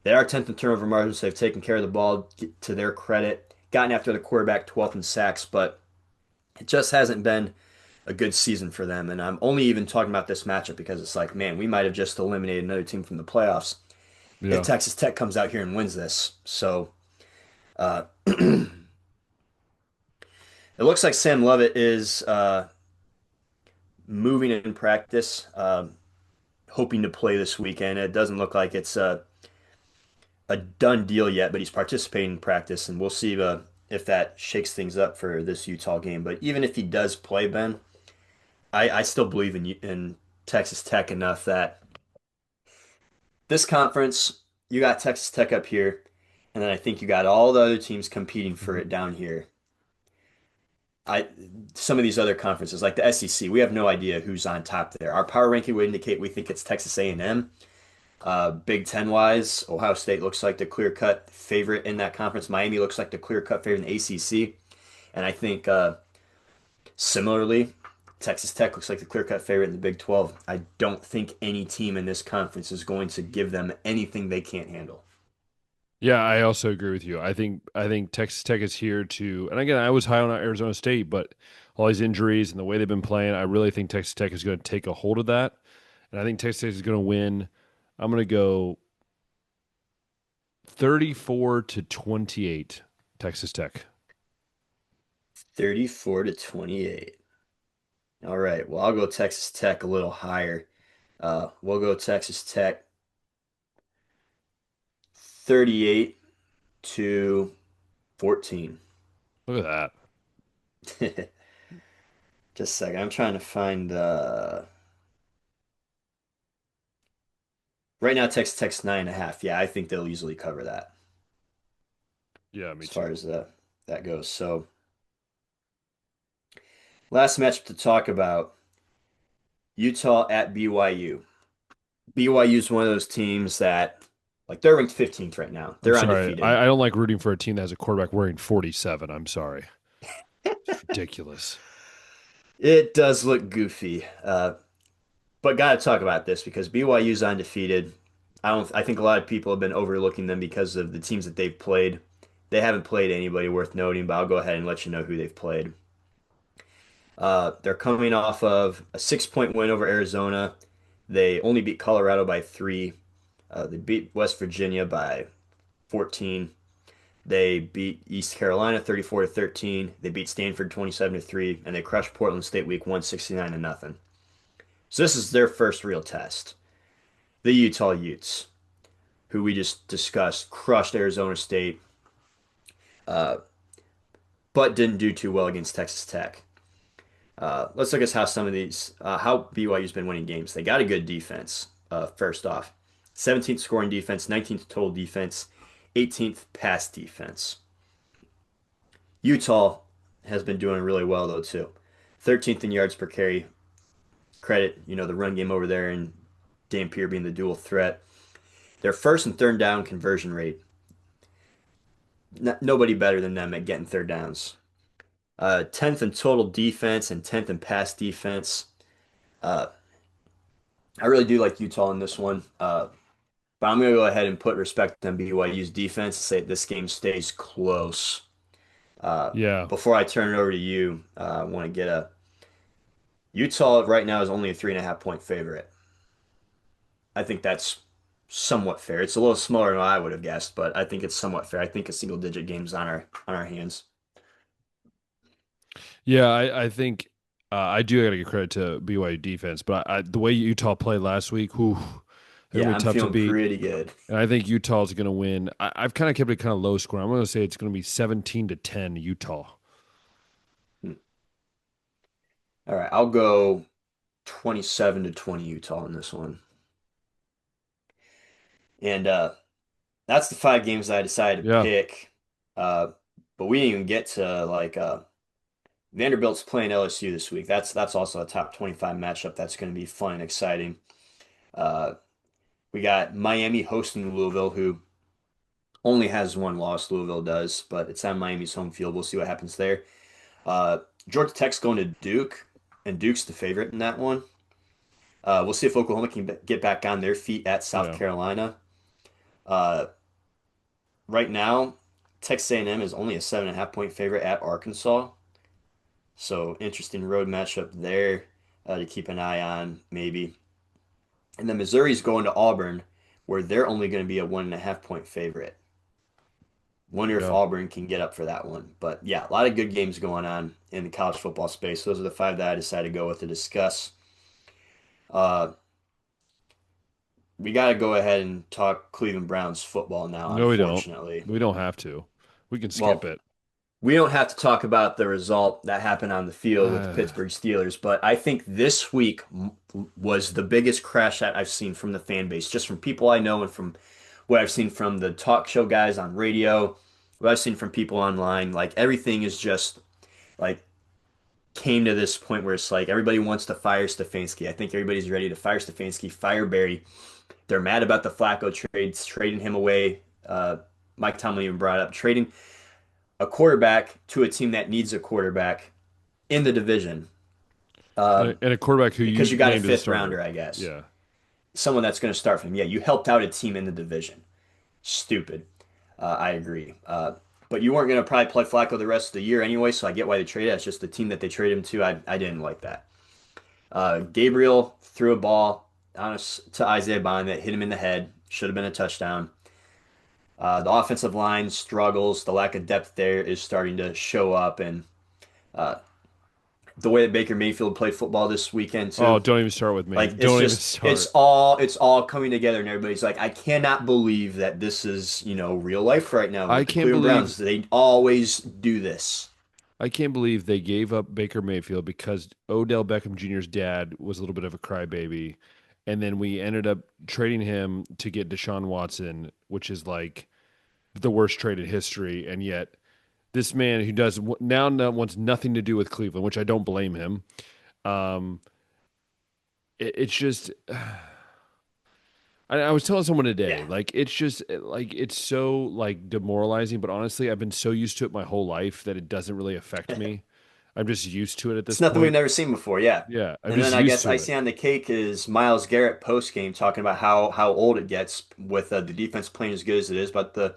They are 10th in turnover margins. So they've taken care of the ball to their credit, gotten after the quarterback 12th in sacks, but it just hasn't been a good season for them. And I'm only even talking about this matchup because it's like, man, we might have just eliminated another team from the playoffs if Yeah. Texas Tech comes out here and wins this. So it looks like Sam Lovett is moving in practice, hoping to play this weekend. It doesn't look like it's a done deal yet, but he's participating in practice, and we'll see if that shakes things up for this Utah game. But even if he does play, Ben, I still believe in Texas Tech enough that this conference, you got Texas Tech up here, and then I think you got all the other teams competing for Mhm. it down here. I Some of these other conferences, like the SEC, we have no idea who's on top there. Our power ranking would indicate we think it's Texas A&M. Big Ten wise, Ohio State looks like the clear-cut favorite in that conference. Miami looks like the clear-cut favorite in the ACC. And I think similarly, Texas Tech looks like the clear-cut favorite in the Big 12. I don't think any team in this conference is going to give them anything they can't handle. Yeah, I also agree with you. I think Texas Tech is here to, and again, I was high on Arizona State, but all these injuries and the way they've been playing, I really think Texas Tech is going to take a hold of that, and I think Texas Tech is going to win. I'm going to go 34-28, Texas Tech. 34 to 28. All right. Well, I'll go Texas Tech a little higher. We'll go Texas Tech 38 to 14. Look at that. Just a second. I'm trying to find right now Texas Tech's 9.5. Yeah, I think they'll easily cover that Yeah, me as far too. as that goes. So last matchup to talk about, Utah at BYU. BYU is one of those teams that like they're ranked 15th right now. I'm They're sorry. undefeated. I don't like rooting for a team that has a quarterback wearing 47. I'm sorry. It's ridiculous. It does look goofy. But got to talk about this because BYU's undefeated. I think a lot of people have been overlooking them because of the teams that they've played. They haven't played anybody worth noting, but I'll go ahead and let you know who they've played. They're coming off of a 6-point win over Arizona. They only beat Colorado by three. They beat West Virginia by 14. They beat East Carolina 34 to 13. They beat Stanford 27 to 3, and they crushed Portland State week 1 69 to nothing. So this is their first real test. The Utah Utes, who we just discussed, crushed Arizona State, uh, but didn't do too well against Texas Tech. Let's look at how BYU's been winning games. They got a good defense, first off. 17th scoring defense, 19th total defense, 18th pass defense. Utah has been doing really well, though, too. 13th in yards per carry. Credit, the run game over there and Dampier being the dual threat. Their first and third down conversion rate. Nobody better than them at getting third downs. 10th in total defense and 10th in pass defense. Uh, I really do like Utah in this one. But I'm going to go ahead and put respect on BYU's defense and say this game stays close. Uh, Yeah. Before I turn it over to you, I want to get a Utah right now is only a 3.5 point favorite. I think that's somewhat fair. It's a little smaller than I would have guessed, but I think it's somewhat fair. I think a single digit game's on our hands. Yeah, I think. I do got to give credit to BYU defense, but the way Utah played last week, whew, they're Yeah, gonna be I'm tough to feeling beat. pretty good. And I think Utah's gonna win. I've kind of kept it kind of low score. I'm gonna say it's gonna be 17-10 Utah. Hmm. All right, I'll go 27 to 20 Utah in this one. And that's the five games I decided to Yeah, pick. Uh, but we didn't even get to Vanderbilt's playing LSU this week. That's also a top 25 matchup. That's going to be fun and exciting. Uh, we got Miami hosting Louisville, who only has one loss. Louisville does, but it's on Miami's home field. We'll see what happens there. Uh, Georgia Tech's going to Duke, and Duke's the favorite in that one. We'll see if Oklahoma can get back on their feet at South yeah. Carolina. Uh, right now, Texas A&M is only a 7.5 point favorite at Arkansas. So interesting road matchup there to keep an eye on, maybe. And then Missouri's going to Auburn, where they're only going to be a 1.5 point favorite. Wonder if Yeah. Auburn can get up for that one. But yeah, a lot of good games going on in the college football space. Those are the five that I decided to go with to discuss. Uh, we got to go ahead and talk Cleveland Browns football now, No, we don't. unfortunately. We don't have to. We can skip Well, it. we don't have to talk about the result that happened on the field with the Pittsburgh Steelers, but I think this week was the biggest crash that I've seen from the fan base, just from people I know and from what I've seen from the talk show guys on radio, what I've seen from people online. Like everything is just like came to this point where it's like everybody wants to fire Stefanski. I think everybody's ready to fire Stefanski, fire Barry. They're mad about the Flacco trades, trading him away. Mike Tomlin even brought up trading a quarterback to a team that needs a quarterback in the division And a quarterback who because you you got a named as a fifth starter. rounder, I guess. Yeah. Someone that's going to start for him. Yeah, you helped out a team in the division. Stupid. I agree. But you weren't going to probably play Flacco the rest of the year anyway, so I get why they traded. It's just the team that they traded him to. I didn't like that. Gabriel threw a ball to Isaiah Bond that hit him in the head. Should have been a touchdown. The offensive line struggles. The lack of depth there is starting to show up, and uh, the way that Baker Mayfield played football this weekend Oh, too. don't even start with me. Like it's Don't even just start. it's all coming together and everybody's like, I cannot believe that this is, real life right now I with the can't Cleveland believe Browns. They always do this. I can't believe they gave up Baker Mayfield because Odell Beckham Jr.'s dad was a little bit of a crybaby, and then we ended up trading him to get Deshaun Watson, which is like the worst trade in history, and yet this man who does now wants nothing to do with Cleveland, which I don't blame him. Um, it's just I was telling someone Yeah. today, like it's just like it's so like demoralizing. But honestly, I've been so used to it my whole life that it doesn't really affect me. I'm just used to it at It's this nothing we've point. never seen before, yeah. Yeah, I'm And just then I used guess to it. icing on the cake is Miles Garrett post game talking about how old it gets with the defense playing as good as it is, but the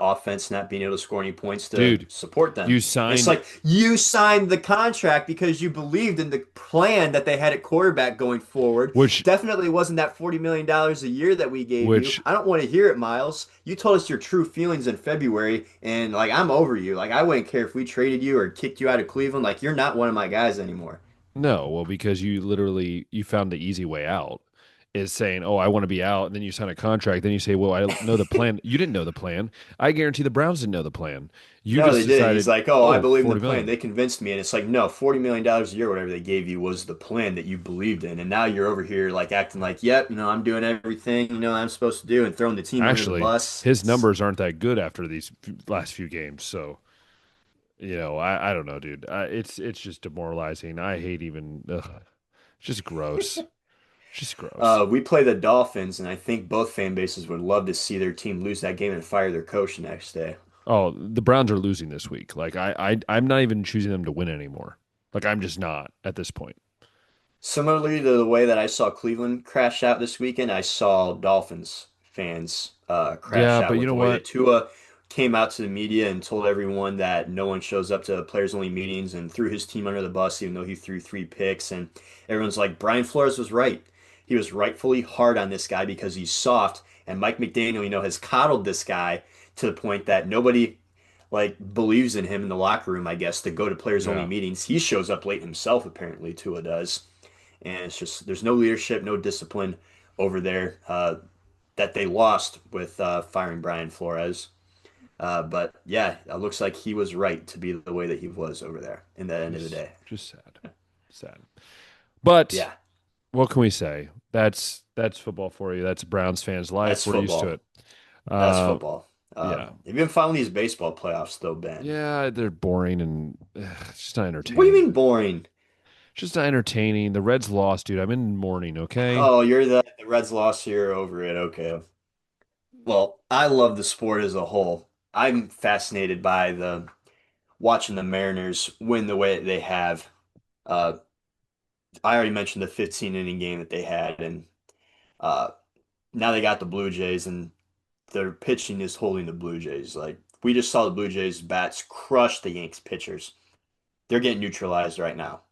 offense not being able to score any points to Dude, support them. you And it's signed like you signed the contract because you believed in the plan that they had at quarterback going forward. which Definitely wasn't that $40 million a year that we gave you. which I don't want to hear it, Miles. You told us your true feelings in February, and like I'm over you. Like I wouldn't care if we traded you or kicked you out of Cleveland. Like you're not one of my guys anymore. no, well, because you found the easy way out is saying, "Oh, I want to be out," and then you sign a contract. Then you say, "Well, I know the plan." You didn't know the plan. I guarantee the Browns didn't know the plan. You No, just they didn't. He's decided, like, oh, I "Oh, believe in the 40 plan. million." They convinced me. And it's like, no, $40 million a year, whatever they gave you, was the plan that you believed in. And now you're over here like acting like, yep, I'm doing everything, I'm supposed to do and throwing the team under the Actually, bus. his numbers aren't that good after these last few games. So, I don't know, dude. It's just demoralizing. I hate even. Ugh, it's just gross. Just gross. We play the Dolphins, and I think both fan bases would love to see their team lose that game and fire their coach the next day. Oh, the Browns are losing this week. Like I'm not even choosing them to win anymore. Like I'm just not at this point. Similarly to the way that I saw Cleveland crash out this weekend, I saw Dolphins fans crash Yeah, but out you with know the way what? that Tua came out to the media and told everyone that no one shows up to players only meetings and threw his team under the bus, even though he threw three picks. And everyone's like, Brian Flores was right. He was rightfully hard on this guy because he's soft. And Mike McDaniel, has coddled this guy to the point that nobody like believes in him in the locker room, I guess, to go to players only Yeah. meetings. He shows up late himself, apparently, Tua does. And it's just there's no leadership, no discipline over there that they lost with firing Brian Flores. But yeah, it looks like he was right to be the way that he was over there in the end of the Just day. just sad. Sad. But Yeah, what can we say? That's football for you. That's Browns fans' life. that's We're used to football. it. That's Uh, football. yeah. Have you been following these baseball playoffs though, Ben? Yeah, they're boring and it's just not What do you entertaining. mean boring? Just not entertaining. The Reds lost, dude. I'm in mourning, okay? Oh, you're the Reds lost here over it. Okay. Well, I love the sport as a whole. I'm fascinated by the watching the Mariners win the way that they have. Uh, I already mentioned the 15 inning game that they had, and uh, now they got the Blue Jays, and their pitching is holding the Blue Jays. Like we just saw the Blue Jays bats crush the Yanks pitchers. They're getting neutralized right now.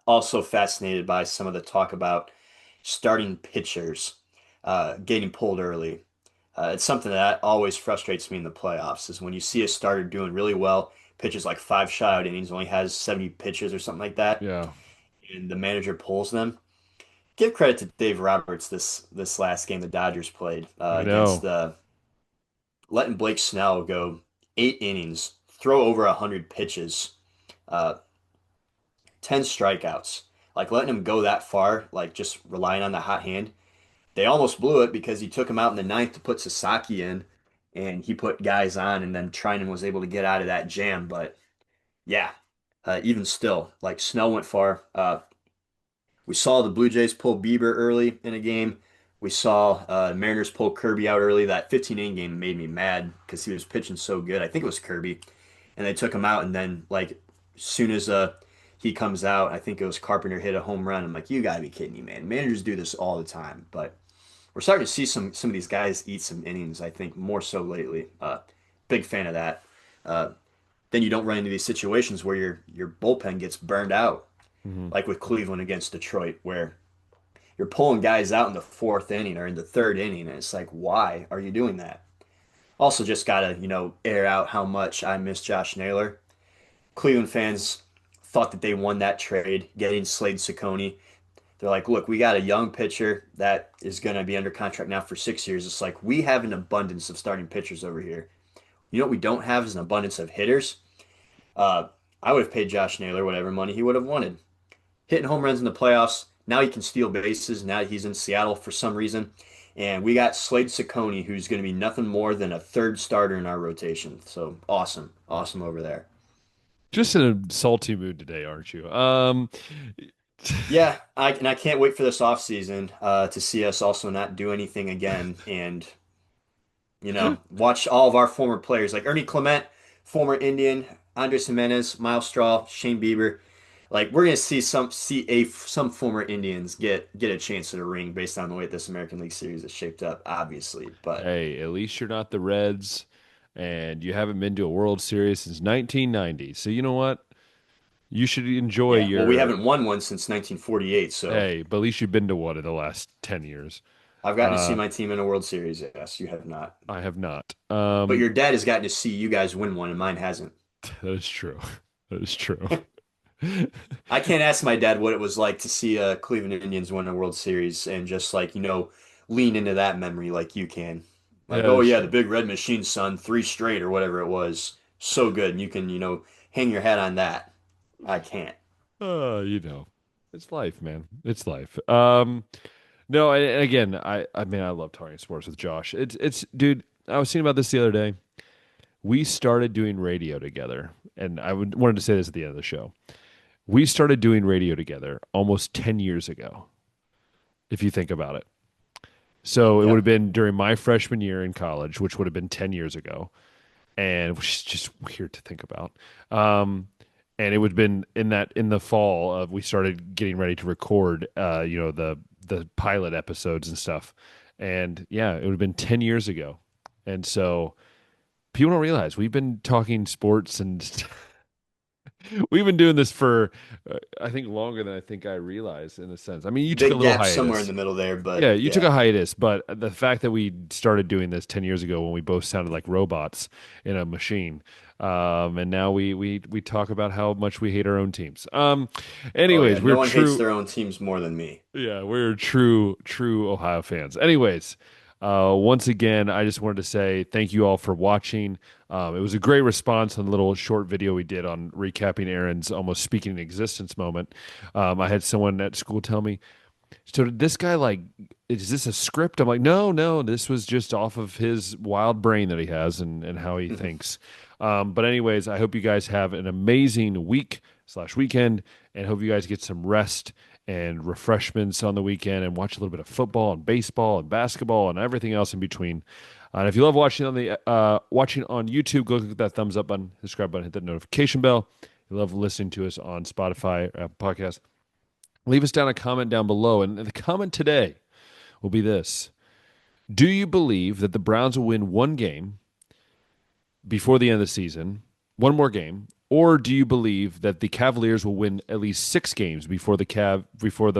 Also fascinated by some of the talk about starting pitchers getting pulled early. It's something that always frustrates me in the playoffs is when you see a starter doing really well, pitches like five shutout innings, only has 70 pitches or something like that, Yeah, and the manager pulls them. Give credit to Dave Roberts this last game the Dodgers played I against know. the letting Blake Snell go 8 innings, throw over 100 pitches, uh, 10 strikeouts. Like letting him go that far, like just relying on the hot hand. They almost blew it because he took him out in the ninth to put Sasaki in, and he put guys on, and then Trinan was able to get out of that jam. But yeah, even still, like Snell went far. We saw the Blue Jays pull Bieber early in a game. We saw Mariners pull Kirby out early. That 15 inning game made me mad because he was pitching so good. I think it was Kirby, and they took him out. And then like as soon as he comes out, I think it was Carpenter hit a home run. I'm like, you gotta be kidding me, man. Managers do this all the time, but we're starting to see some of these guys eat some innings. I think more so lately. Big fan of that. Uh, then you don't run into these situations where your bullpen gets burned out, Hmm. like with Cleveland against Detroit, where you're pulling guys out in the fourth inning or in the third inning, and it's like, why are you doing that? Also, just gotta air out how much I miss Josh Naylor. Cleveland fans thought that they won that trade, getting Slade Cecconi. They're like, look, we got a young pitcher that is going to be under contract now for 6 years. It's like we have an abundance of starting pitchers over here. You know what we don't have is an abundance of hitters. Uh, I would have paid Josh Naylor whatever money he would have wanted. Hitting home runs in the playoffs. Now he can steal bases. Now he's in Seattle for some reason. And we got Slade Cecconi, who's going to be nothing more than a third starter in our rotation. So awesome. Awesome over there. Just in a salty mood today, aren't you? Yeah, I can't wait for this offseason to see us also not do anything again and watch all of our former players like Ernie Clement, former Indian, Andres Jimenez, Miles Straw, Shane Bieber. Like we're gonna see some former Indians get a chance at a ring based on the way this American League Series is shaped up, obviously. But Hey, at least you're not the Reds, and you haven't been to a World Series since 1990. So you know what? You should enjoy yeah, well, we your. haven't won one since 1948, so Hey, but at least you've been to one in the last 10 years. I've gotten to see Uh, my team in a World Series. Yes, you have not. I have not. But your dad has gotten to see you guys win one, and mine hasn't. That is true. That is true. I can't ask my dad what it was like to see Cleveland Indians win a World Series and just like, lean into that memory like you can. Yeah, Like, oh that's yeah, the true. Big Red Machine, son, three straight or whatever it was. So good. And you can, hang your hat on that. I can't. It's life, man. It's life. No, and again, I mean, I love talking sports with Josh. Dude. I was thinking about this the other day. We started doing radio together, and wanted to say this at the end of the show. We started doing radio together almost 10 years ago, if you think about it. So it would have Yep. been during my freshman year in college, which would have been 10 years ago, and which is just weird to think about. Um, and it would have been in the fall of we started getting ready to record, the pilot episodes and stuff. And yeah, it would have been 10 years ago. And so people don't realize we've been talking sports and We've been doing this for, I think, longer than I think I realize in a sense. I mean, you took a Big little gap somewhere in hiatus. the middle there, Yeah, but you took yeah. a hiatus, but the fact that we started doing this 10 years ago when we both sounded like robots in a machine, and now we talk about how much we hate our own teams. Oh yeah, Anyways, no we're one hates true. their own teams more than me. Yeah, we're true Ohio fans. Anyways, once again, I just wanted to say thank you all for watching. It was a great response on the little short video we did on recapping Aaron's almost speaking in existence moment. I had someone at school tell me, so did this guy like, is this a script? I'm like, no, this was just off of his wild brain that he has and how he thinks. But anyways, I hope you guys have an amazing week/weekend and hope you guys get some rest and refreshments on the weekend and watch a little bit of football and baseball and basketball and everything else in between. And if you love watching on YouTube, go click that thumbs up button, subscribe button, hit that notification bell. If you love listening to us on Spotify, podcast, leave us down a comment down below. And the comment today will be this: do you believe that the Browns will win one game before the end of the season, one more game, or do you believe that the Cavaliers will win at least 6 games before the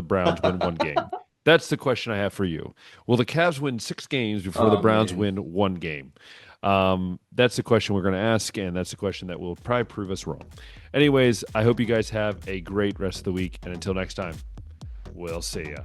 Browns win one game? That's the question I have for you. Will the Cavs win 6 games before the Oh Browns man. win one game? That's the question we're going to ask, and that's the question that will probably prove us wrong. Anyways, I hope you guys have a great rest of the week, and until next time, we'll see ya.